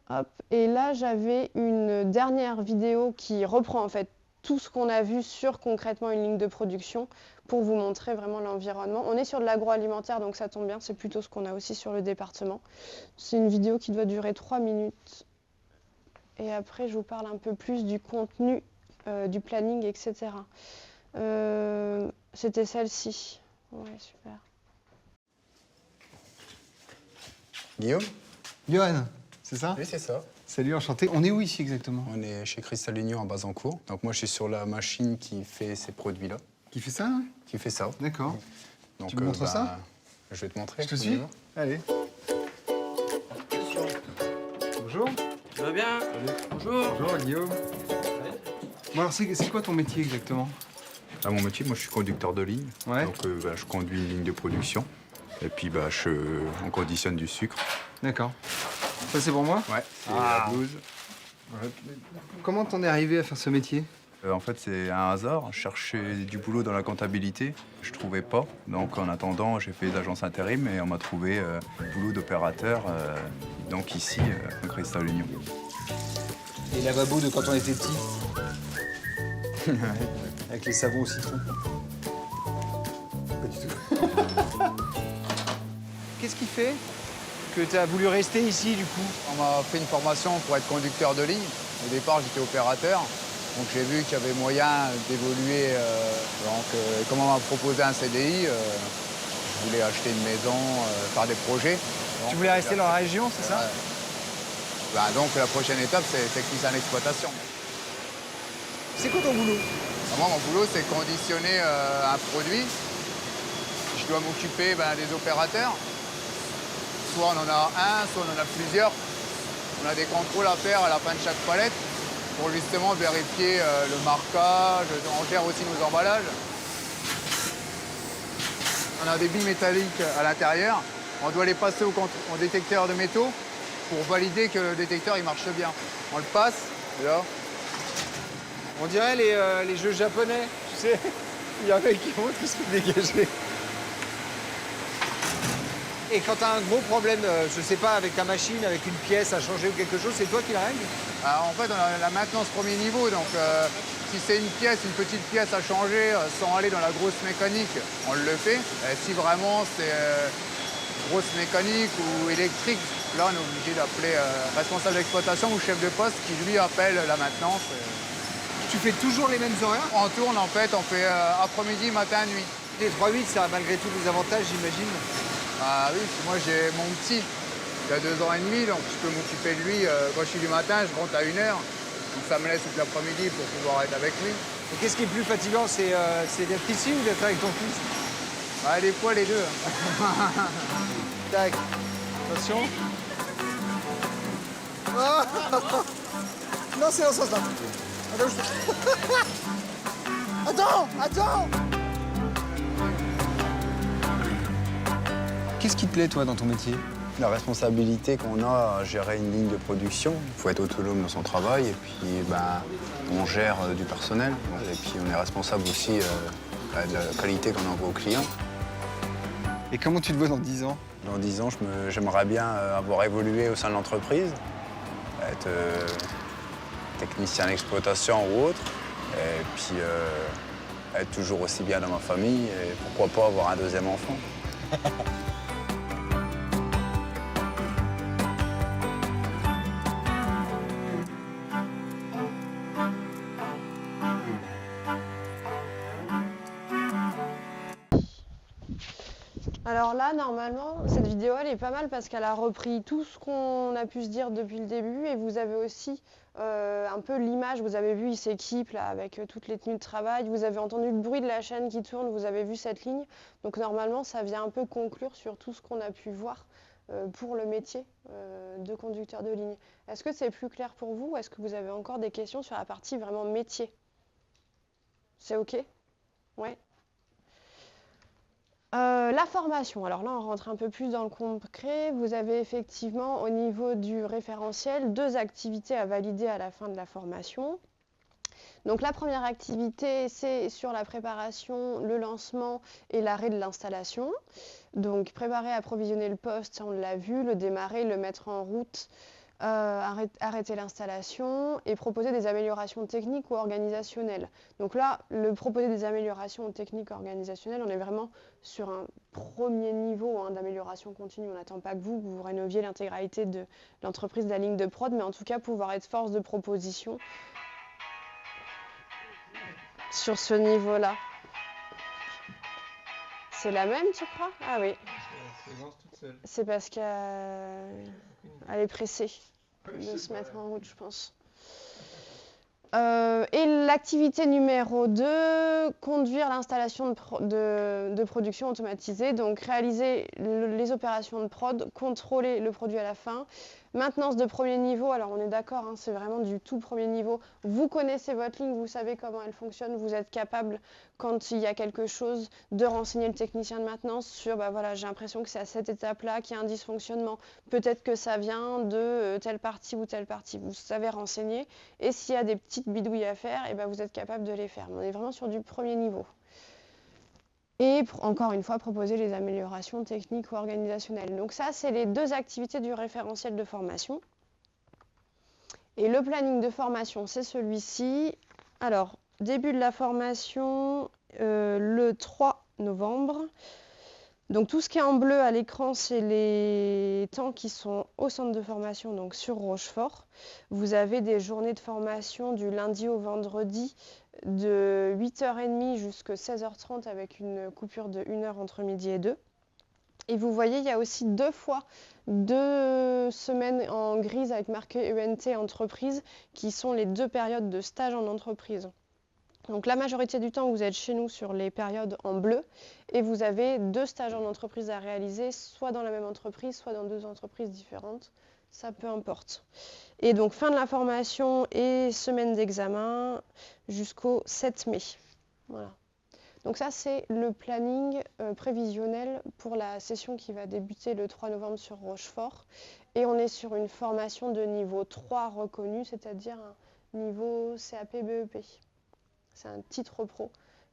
Hop. Et là, j'avais une dernière vidéo qui reprend en fait tout ce qu'on a vu sur concrètement une ligne de production pour vous montrer vraiment l'environnement. On est sur de l'agroalimentaire, donc ça tombe bien, c'est plutôt ce qu'on a aussi sur le département. C'est une vidéo qui doit durer 3 minutes. Et après, je vous parle un peu plus du contenu, du planning, etc. C'était celle-ci. Ouais, super. Guillaume? Johan, c'est ça? Oui, c'est ça. Salut, enchanté. On est où ici exactement? On est chez Cristal Union à Bazancourt. Donc moi, je suis sur la machine qui fait ces produits-là. Qui fait ça, hein? Qui fait ça. D'accord. Donc, tu me montres ça? Je vais te montrer. Je te suis? Allez. Bonjour. Tu vas bien? Salut. Bonjour. Bonjour, Guillaume. Bon, alors, c'est quoi ton métier exactement? Mon métier, moi, je suis conducteur de ligne. Ouais. Donc je conduis une ligne de production. Et puis, on conditionne du sucre. D'accord. Ça, c'est pour moi? Ouais, c'est la blouse. Ouais. Comment t'en es arrivé à faire ce métier? En fait, c'est un hasard. Je cherchais du boulot dans la comptabilité. Je trouvais pas. Donc, en attendant, j'ai fait d'agence intérim et on m'a trouvé boulot d'opérateur. Donc, ici, à Cristal Union. Les lavabos de quand on était petit? Avec les savons au citron? Pas du tout. Qu'est-ce qui fait que tu as voulu rester ici, du coup? On m'a fait une formation pour être conducteur de ligne. Au départ, j'étais opérateur. Donc j'ai vu qu'il y avait moyen d'évoluer. Comme on m'a proposé un CDI, je voulais acheter une maison, faire des projets. Tu voulais rester dans la région, c'est ça? Donc la prochaine étape, c'est technicien d'exploitation. C'est quoi ton boulot? Moi, mon boulot, c'est conditionner un produit. Je dois m'occuper des opérateurs. Soit on en a un, soit on en a plusieurs. On a des contrôles à faire à la fin de chaque palette pour justement vérifier le marquage. On gère aussi nos emballages. On a des billes métalliques à l'intérieur. On doit les passer au détecteur de métaux pour valider que le détecteur il marche bien. On le passe, là. On dirait les jeux japonais, tu sais. Il y a un mec qui monte, qui se fait dégager. Et quand tu as un gros problème, je sais pas, avec ta machine, avec une pièce à changer ou quelque chose, c'est toi qui la règle? En fait, on a la maintenance premier niveau, donc si c'est une petite pièce à changer sans aller dans la grosse mécanique, on le fait. Et si vraiment c'est grosse mécanique ou électrique, là on est obligé d'appeler responsable d'exploitation ou chef de poste qui lui appelle la maintenance. Tu fais toujours les mêmes horaires? On tourne en fait, on fait après-midi, matin, nuit. Les 3-8, ça a malgré tout des avantages, j'imagine. Ah oui, moi j'ai mon petit, il a 2 ans et demi, donc je peux m'occuper de lui. Quand je suis du matin, je rentre à 1h, donc ça me laisse toute l'après-midi pour pouvoir être avec lui. Et qu'est-ce qui est plus fatigant, c'est d'être ici ou d'être avec ton fils? Ah, des fois les deux. Tac, attention. Oh non, c'est dans ce sens-là. Attends, attends. Qu'est-ce qui te plaît, toi, dans ton métier? La responsabilité qu'on a à gérer une ligne de production. Il faut être autonome dans son travail et puis on gère du personnel. Et puis on est responsable aussi de la qualité qu'on envoie aux clients. Et comment tu te vois dans 10 ans? Dans 10 ans, j'aimerais bien avoir évolué au sein de l'entreprise, être technicien d'exploitation ou autre, et puis être toujours aussi bien dans ma famille et pourquoi pas avoir un 2e enfant. Alors là, normalement, cette vidéo, elle est pas mal parce qu'elle a repris tout ce qu'on a pu se dire depuis le début et vous avez aussi un peu l'image. Vous avez vu, il s'équipe là avec toutes les tenues de travail. Vous avez entendu le bruit de la chaîne qui tourne. Vous avez vu cette ligne. Donc normalement, ça vient un peu conclure sur tout ce qu'on a pu voir pour le métier de conducteur de ligne. Est-ce que c'est plus clair pour vous ou est-ce que vous avez encore des questions sur la partie vraiment métier? C'est OK? Ouais. La formation, alors là on rentre un peu plus dans le concret. Vous avez effectivement au niveau du référentiel 2 activités à valider à la fin de la formation. Donc la première activité c'est sur la préparation, le lancement et l'arrêt de l'installation. Donc préparer, approvisionner le poste, on l'a vu, le démarrer, le mettre en route, arrêter l'installation et proposer des améliorations techniques ou organisationnelles. Donc là, proposer des améliorations techniques organisationnelles, on est vraiment sur un premier niveau d'amélioration continue. On n'attend pas que vous rénoviez l'intégralité de l'entreprise, de la ligne de prod, mais en tout cas pouvoir être force de proposition sur ce niveau-là. C'est la même, tu crois? Ah oui. C'est parce qu'elle est pressée de se mettre en route, je pense. Et l'activité numéro 2, conduire l'installation de production automatisée, donc réaliser les opérations de prod, contrôler le produit à la fin. Maintenance de premier niveau, alors on est d'accord, c'est vraiment du tout premier niveau. Vous connaissez votre ligne, vous savez comment elle fonctionne, vous êtes capable, quand il y a quelque chose, de renseigner le technicien de maintenance sur, voilà, j'ai l'impression que c'est à cette étape-là qu'il y a un dysfonctionnement. Peut-être que ça vient de telle partie ou telle partie. Vous savez renseigner. Et s'il y a des petites bidouilles à faire, vous êtes capable de les faire. On est vraiment sur du premier niveau. Et encore une fois, proposer les améliorations techniques ou organisationnelles. Donc ça, c'est les 2 activités du référentiel de formation. Et le planning de formation, c'est celui-ci. Alors, début de la formation, le 3 novembre. Donc tout ce qui est en bleu à l'écran, c'est les temps qui sont au centre de formation, donc sur Rochefort. Vous avez des journées de formation du lundi au vendredi de 8h30 jusqu'à 16h30 avec une coupure de 1 heure entre midi et 2. Et vous voyez, il y a aussi 2 fois 2 semaines en grise avec marqué ENT entreprise qui sont les 2 périodes de stage en entreprise. Donc la majorité du temps, vous êtes chez nous sur les périodes en bleu et vous avez 2 stages en entreprise à réaliser, soit dans la même entreprise, soit dans 2 entreprises différentes. Ça peu importe. Et donc fin de la formation et semaine d'examen jusqu'au 7 mai. Voilà. Donc ça, c'est le planning prévisionnel pour la session qui va débuter le 3 novembre sur Rochefort. Et on est sur une formation de niveau 3 reconnu, c'est-à-dire un niveau CAP BEP. C'est un titre pro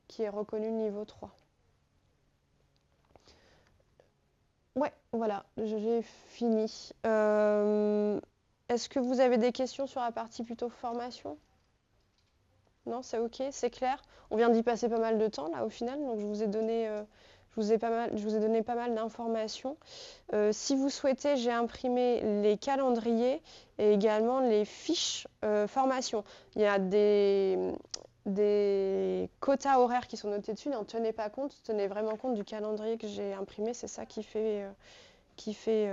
qui est reconnu niveau 3. Ouais, voilà, j'ai fini. Est-ce que vous avez des questions sur la partie plutôt formation? Non, c'est OK, c'est clair. On vient d'y passer pas mal de temps là au final, donc je vous ai donné, donné pas mal d'informations. Si vous souhaitez, j'ai imprimé les calendriers et également les fiches formation. Il y a des quotas horaires qui sont notés dessus, n'en tenez pas compte, tenez vraiment compte du calendrier que j'ai imprimé, c'est ça qui fait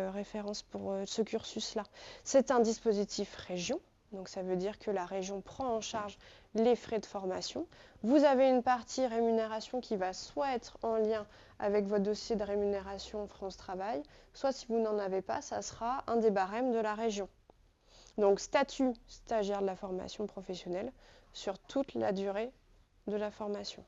référence pour ce cursus-là. C'est un dispositif région. Donc ça veut dire que la région prend en charge les frais de formation. Vous avez une partie rémunération qui va soit être en lien avec votre dossier de rémunération France Travail, soit si vous n'en avez pas, ça sera un des barèmes de la région. Donc statut stagiaire de la formation professionnelle sur toute la durée de la formation.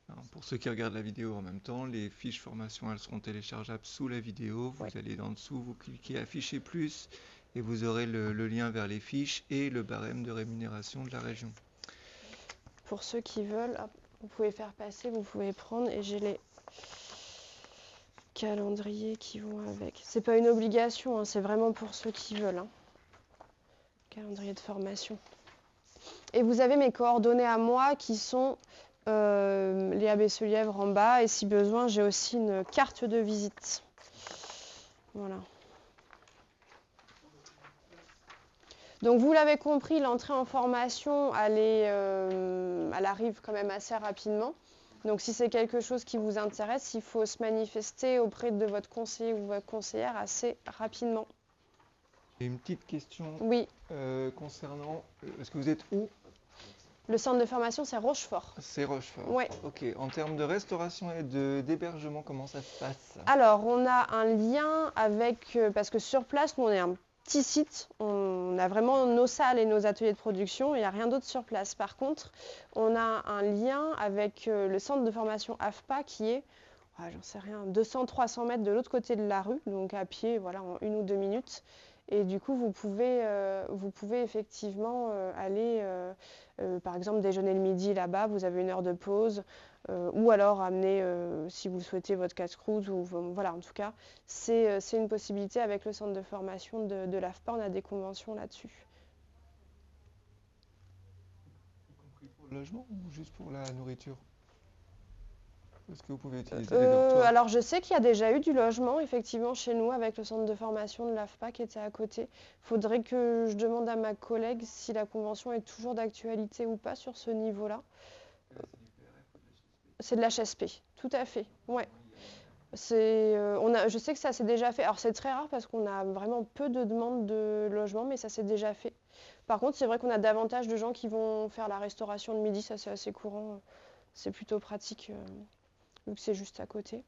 Alors, pour ceux qui regardent la vidéo en même temps, les fiches formation, elles seront téléchargeables sous la vidéo. Vous allez en dessous, vous cliquez afficher plus et vous aurez le lien vers les fiches et le barème de rémunération de la région. Pour ceux qui veulent, hop, vous pouvez faire passer, vous pouvez prendre et j'ai les calendriers qui vont avec. C'est pas une obligation, hein, c'est vraiment pour ceux qui veulent. Hein. Calendrier de formation. Et vous avez mes coordonnées à moi qui sont Léa Besselièvre en bas et si besoin, j'ai aussi une carte de visite. Voilà. Donc vous l'avez compris, l'entrée en formation, elle arrive quand même assez rapidement. Donc si c'est quelque chose qui vous intéresse, il faut se manifester auprès de votre conseiller ou votre conseillère assez rapidement. J'ai une petite question oui. Concernant... Est-ce que vous êtes où? Le centre de formation, c'est Rochefort. C'est Rochefort. Oui. Ok. En termes de restauration et d'hébergement, comment ça se passe? Alors, on a un lien avec... parce que sur place, nous, on est un petit site. On a vraiment nos salles et nos ateliers de production. Il n'y a rien d'autre sur place. Par contre, on a un lien avec le centre de formation AFPA qui est, j'en sais rien, 200-300 mètres de l'autre côté de la rue. Donc à pied, voilà, en 1 ou 2 minutes. Et du coup, vous pouvez effectivement aller, par exemple, déjeuner le midi là-bas, vous avez 1 heure de pause, ou alors amener, si vous souhaitez, votre casse-croûte. Voilà, en tout cas, c'est une possibilité avec le centre de formation de l'AFPA, on a des conventions là-dessus. Y compris pour le logement ou juste pour la nourriture? Est-ce que vous pouvez utiliser les dortoirs? Alors, je sais qu'il y a déjà eu du logement, effectivement, chez nous, avec le centre de formation de l'AFPA qui était à côté. Il faudrait que je demande à ma collègue si la convention est toujours d'actualité ou pas sur ce niveau-là. C'est de l'HSP, tout à fait, ouais. Je sais que ça s'est déjà fait. Alors, c'est très rare parce qu'on a vraiment peu de demandes de logement, mais ça s'est déjà fait. Par contre, c'est vrai qu'on a davantage de gens qui vont faire la restauration le midi, ça c'est assez courant. C'est plutôt pratique. Vu que c'est juste à côté.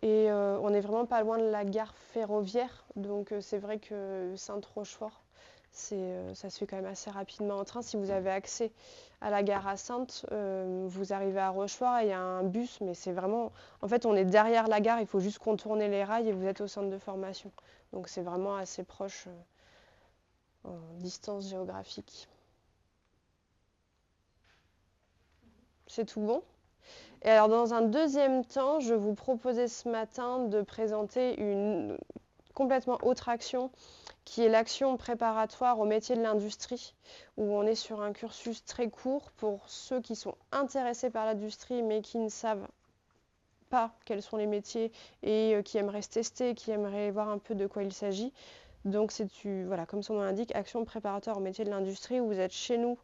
Et on n'est vraiment pas loin de la gare ferroviaire, donc c'est vrai que Sainte-Rochefort, ça se fait quand même assez rapidement en train. Si vous avez accès à la gare à Sainte, vous arrivez à Rochefort et il y a un bus, mais c'est vraiment... En fait, on est derrière la gare, il faut juste contourner les rails et vous êtes au centre de formation. Donc c'est vraiment assez proche en distance géographique. C'est tout bon ? Et alors, dans un deuxième temps, je vous proposais ce matin de présenter une complètement autre action, qui est l'action préparatoire au métier de l'industrie, où on est sur un cursus très court pour ceux qui sont intéressés par l'industrie, mais qui ne savent pas quels sont les métiers et qui aimeraient se tester, qui aimeraient voir un peu de quoi il s'agit. Donc, voilà, comme son nom l'indique, action préparatoire au métier de l'industrie, où vous êtes chez nous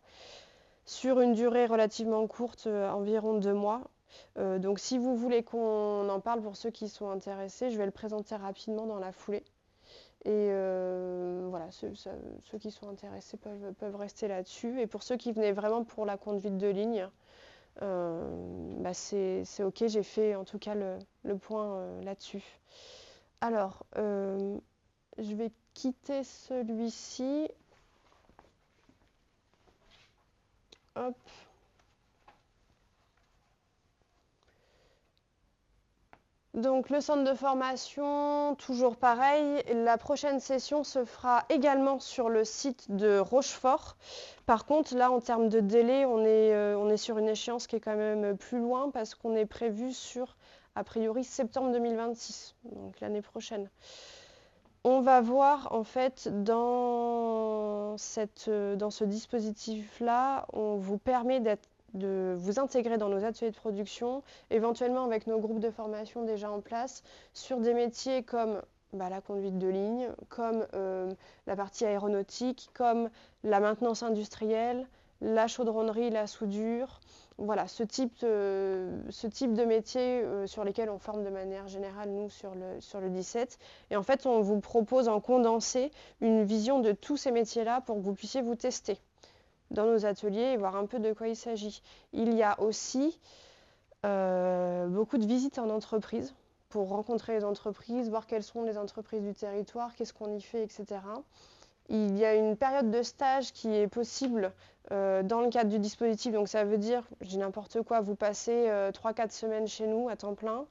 sur une durée relativement courte, environ 2 mois. Donc si vous voulez qu'on en parle pour ceux qui sont intéressés, je vais le présenter rapidement dans la foulée. Et voilà, ceux qui sont intéressés peuvent rester là-dessus. Et pour ceux qui venaient vraiment pour la conduite de ligne, c'est OK, j'ai fait en tout cas le point là-dessus. Alors, je vais quitter celui-ci. Hop. Donc le centre de formation, toujours pareil. La prochaine session se fera également sur le site de Rochefort. Par contre, là, en termes de délai, on est sur une échéance qui est quand même plus loin parce qu'on est prévu sur, a priori, septembre 2026, donc l'année prochaine. On va voir, en fait, dans ce dispositif-là, on vous permet de vous intégrer dans nos ateliers de production, éventuellement avec nos groupes de formation déjà en place, sur des métiers comme la conduite de ligne, comme la partie aéronautique, comme la maintenance industrielle, la chaudronnerie, la soudure. Voilà, ce type de métier sur lesquels on forme de manière générale, nous, sur le 17. Et en fait, on vous propose en condensé une vision de tous ces métiers-là pour que vous puissiez vous tester dans nos ateliers et voir un peu de quoi il s'agit. Il y a aussi beaucoup de visites en entreprise pour rencontrer les entreprises, voir quelles sont les entreprises du territoire, qu'est-ce qu'on y fait, etc. Il y a une période de stage qui est possible dans le cadre du dispositif, donc ça veut dire, je dis n'importe quoi, vous passez 3-4 semaines chez nous à temps plein.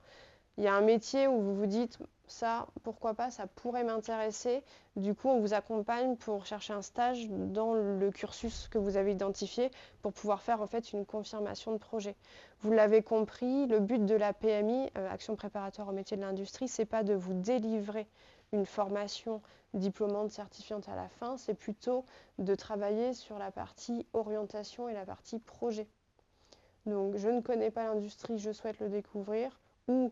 Il y a un métier où vous vous dites, ça, pourquoi pas, ça pourrait m'intéresser. Du coup, on vous accompagne pour chercher un stage dans le cursus que vous avez identifié pour pouvoir faire en fait une confirmation de projet. Vous l'avez compris, le but de la PMI, Action préparatoire au métier de l'industrie, c'est pas de vous délivrer une formation diplômante certifiante à la fin, c'est plutôt de travailler sur la partie orientation et la partie projet. Donc, je ne connais pas l'industrie, je souhaite le découvrir, ou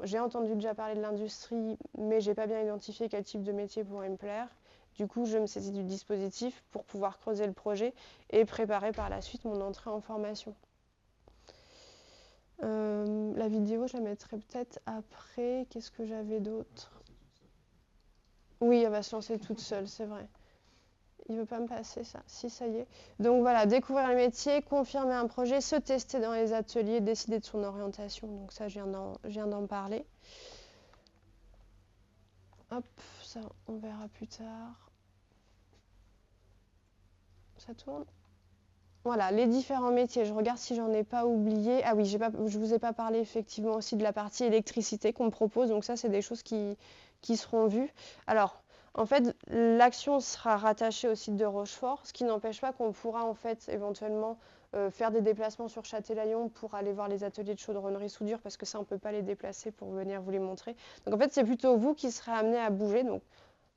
j'ai entendu déjà parler de l'industrie, mais j'ai pas bien identifié quel type de métier pourrait me plaire. Du coup, je me saisis du dispositif pour pouvoir creuser le projet et préparer par la suite mon entrée en formation. La vidéo, je la mettrai peut-être après. Qu'est-ce que j'avais d'autre? Oui, elle va se lancer toute seule, c'est vrai. Il ne veut pas me passer ça. Si, ça y est. Donc voilà, découvrir les métiers, confirmer un projet, se tester dans les ateliers, décider de son orientation. Donc ça, je viens d'en parler. Hop, ça, on verra plus tard. Ça tourne? Voilà, les différents métiers. Je regarde si j'en ai pas oublié. Ah oui, je vous ai pas parlé effectivement aussi de la partie électricité qu'on me propose. Donc ça, c'est des choses qui seront vues. Alors, en fait, l'action sera rattachée au site de Rochefort, ce qui n'empêche pas qu'on pourra en fait éventuellement faire des déplacements sur Châtelaillon pour aller voir les ateliers de chaudronnerie soudure, parce que ça, on ne peut pas les déplacer pour venir vous les montrer. Donc en fait, c'est plutôt vous qui serez amenés à bouger. Donc,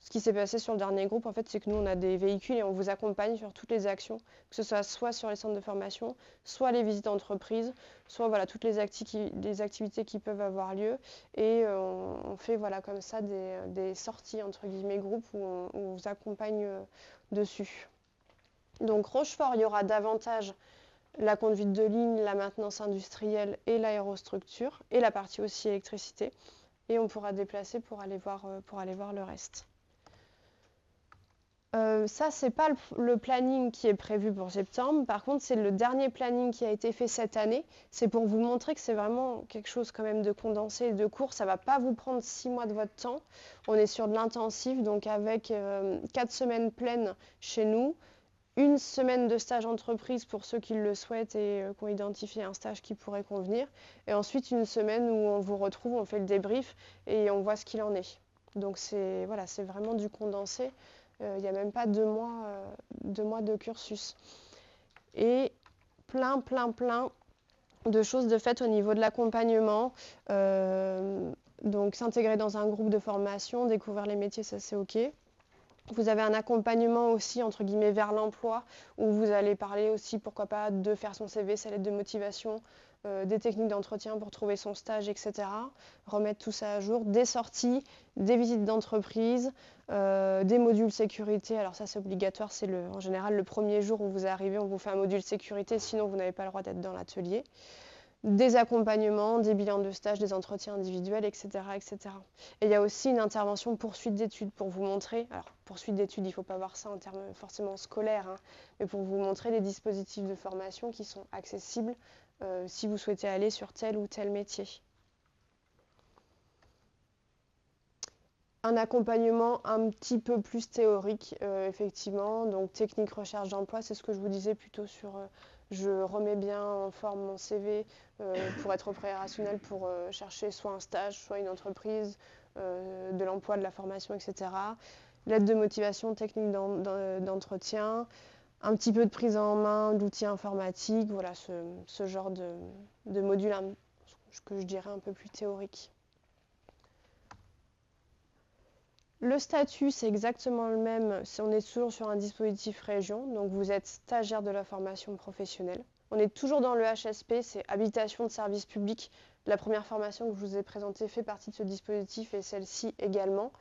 ce qui s'est passé sur le dernier groupe, en fait, c'est que nous, on a des véhicules et on vous accompagne sur toutes les actions, que ce soit sur les centres de formation, soit les visites d'entreprise, soit voilà, toutes les activités qui peuvent avoir lieu. Et on fait voilà, comme ça des sorties, entre guillemets, groupes où on vous accompagne dessus. Donc Rochefort, il y aura davantage la conduite de ligne, la maintenance industrielle et l'aérostructure, et la partie aussi électricité. Et on pourra déplacer pour aller voir le reste. Ça, c'est pas le planning qui est prévu pour septembre. Par contre, c'est le dernier planning qui a été fait cette année. C'est pour vous montrer que c'est vraiment quelque chose quand même de condensé et de court. Ça va pas vous prendre 6 mois de votre temps. On est sur de l'intensif, donc avec 4 semaines pleines chez nous, une semaine de stage entreprise pour ceux qui le souhaitent et qui ont identifié un stage qui pourrait convenir. Et ensuite, une semaine où on vous retrouve, on fait le débrief et on voit ce qu'il en est. Donc, c'est vraiment du condensé. Il n'y a même pas 2 mois de cursus. Et plein de choses de fait au niveau de l'accompagnement. Donc s'intégrer dans un groupe de formation, découvrir les métiers, ça c'est OK. Vous avez un accompagnement aussi, entre guillemets, vers l'emploi, où vous allez parler aussi, pourquoi pas, de faire son CV, sa lettre de motivation, des techniques d'entretien pour trouver son stage, etc. Remettre tout ça à jour, des sorties, des visites d'entreprise, des modules sécurité. Alors ça, c'est obligatoire, c'est en général le premier jour où vous arrivez, on vous fait un module sécurité, sinon vous n'avez pas le droit d'être dans l'atelier. Des accompagnements, des bilans de stage, des entretiens individuels, etc., etc. Et il y a aussi une intervention poursuite d'études pour vous montrer, alors poursuite d'études, il ne faut pas voir ça en termes forcément scolaires, hein, mais pour vous montrer les dispositifs de formation qui sont accessibles si vous souhaitez aller sur tel ou tel métier. Un accompagnement un petit peu plus théorique, effectivement, donc technique recherche d'emploi, c'est ce que je vous disais plutôt sur je remets bien en forme mon CV pour être opérationnel, pour chercher soit un stage, soit une entreprise, de l'emploi, de la formation, etc. Lettre de motivation, technique d'entretien, un petit peu de prise en main d'outils informatiques, voilà ce genre de module que je dirais un peu plus théorique. Le statut, c'est exactement le même si on est toujours sur un dispositif région, donc vous êtes stagiaire de la formation professionnelle. On est toujours dans le HSP, c'est habitation de service public. La première formation que je vous ai présentée fait partie de ce dispositif et celle-ci également.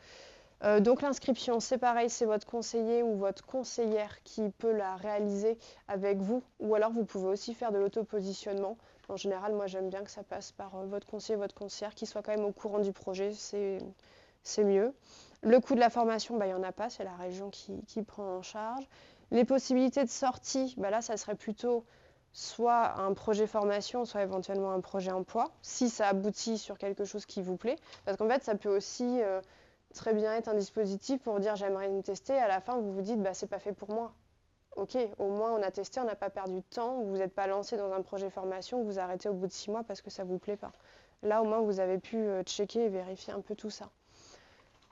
Donc l'inscription, c'est pareil, c'est votre conseiller ou votre conseillère qui peut la réaliser avec vous, ou alors vous pouvez aussi faire de l'autopositionnement. En général, moi j'aime bien que ça passe par votre conseiller, votre conseillère, qui soit quand même au courant du projet, c'est mieux. Le coût de la formation, il n'y en a pas, c'est la région qui prend en charge. Les possibilités de sortie, là, ça serait plutôt soit un projet formation, soit éventuellement un projet emploi, si ça aboutit sur quelque chose qui vous plaît. Parce qu'en fait, ça peut aussi très bien être un dispositif pour dire j'aimerais me tester. À la fin, vous vous dites, c'est pas fait pour moi. Ok, au moins on a testé, on n'a pas perdu de temps, vous n'êtes pas lancé dans un projet formation, vous arrêtez au bout de 6 mois parce que ça ne vous plaît pas. Là, au moins, vous avez pu checker et vérifier un peu tout ça.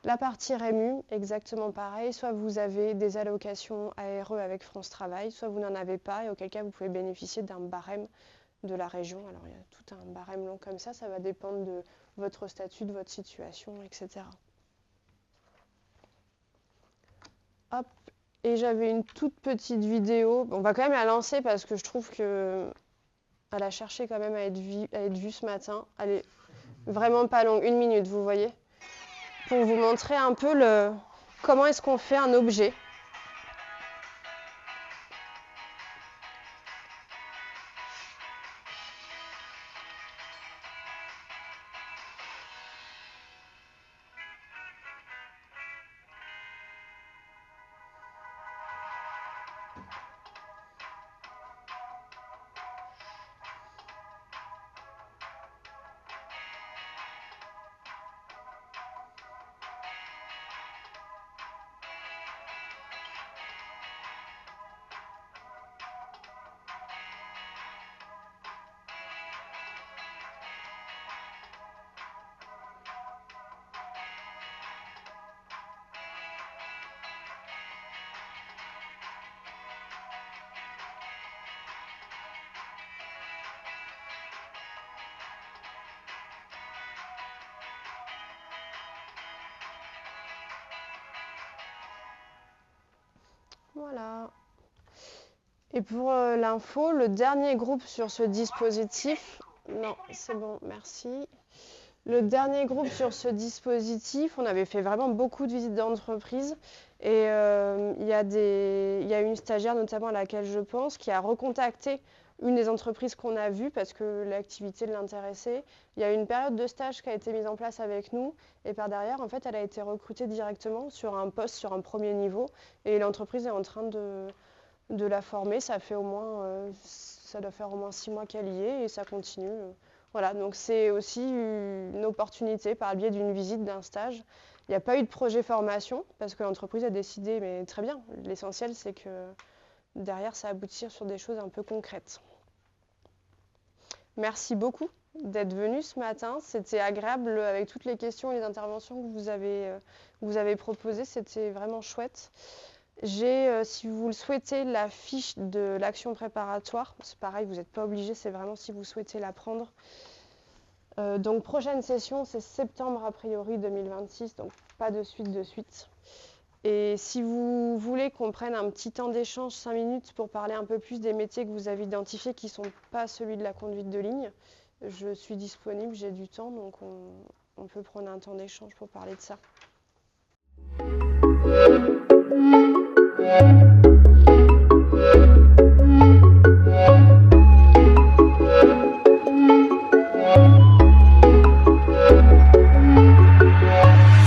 La partie REMU, exactement pareil, soit vous avez des allocations ARE avec France Travail, soit vous n'en avez pas, et auquel cas vous pouvez bénéficier d'un barème de la région. Alors il y a tout un barème long comme ça va dépendre de votre statut, de votre situation, etc. Hop, et j'avais une toute petite vidéo, on va quand même la lancer parce que je trouve qu'elle a cherché quand même à être vue ce matin. Elle est vraiment pas longue, 1 minute, vous voyez, pour vous montrer un peu comment est-ce qu'on fait un objet. Voilà. Et pour l'info, le dernier groupe sur ce dispositif, non, c'est bon, merci. Le dernier groupe sur ce dispositif, on avait fait vraiment beaucoup de visites d'entreprise et il y a une stagiaire notamment à laquelle je pense qui a recontacté une des entreprises qu'on a vues parce que l'activité l'intéressait. Il y a une période de stage qui a été mise en place avec nous et par derrière, en fait, elle a été recrutée directement sur un poste, sur un premier niveau et l'entreprise est en train de la former. Ça doit faire au moins 6 mois qu'elle y est et ça continue. Voilà, donc c'est aussi une opportunité par le biais d'une visite, d'un stage. Il n'y a pas eu de projet formation parce que l'entreprise a décidé, mais très bien, l'essentiel c'est que derrière ça aboutit sur des choses un peu concrètes. Merci beaucoup d'être venu ce matin, c'était agréable avec toutes les questions et les interventions que vous avez proposées, c'était vraiment chouette. J'ai, si vous le souhaitez, la fiche de l'action préparatoire. C'est pareil, vous n'êtes pas obligé, c'est vraiment si vous souhaitez la prendre. Donc prochaine session, c'est septembre a priori 2026, donc pas de suite. Et si vous voulez qu'on prenne un petit temps d'échange, 5 minutes, pour parler un peu plus des métiers que vous avez identifiés qui ne sont pas celui de la conduite de ligne, je suis disponible, j'ai du temps, donc on peut prendre un temps d'échange pour parler de ça.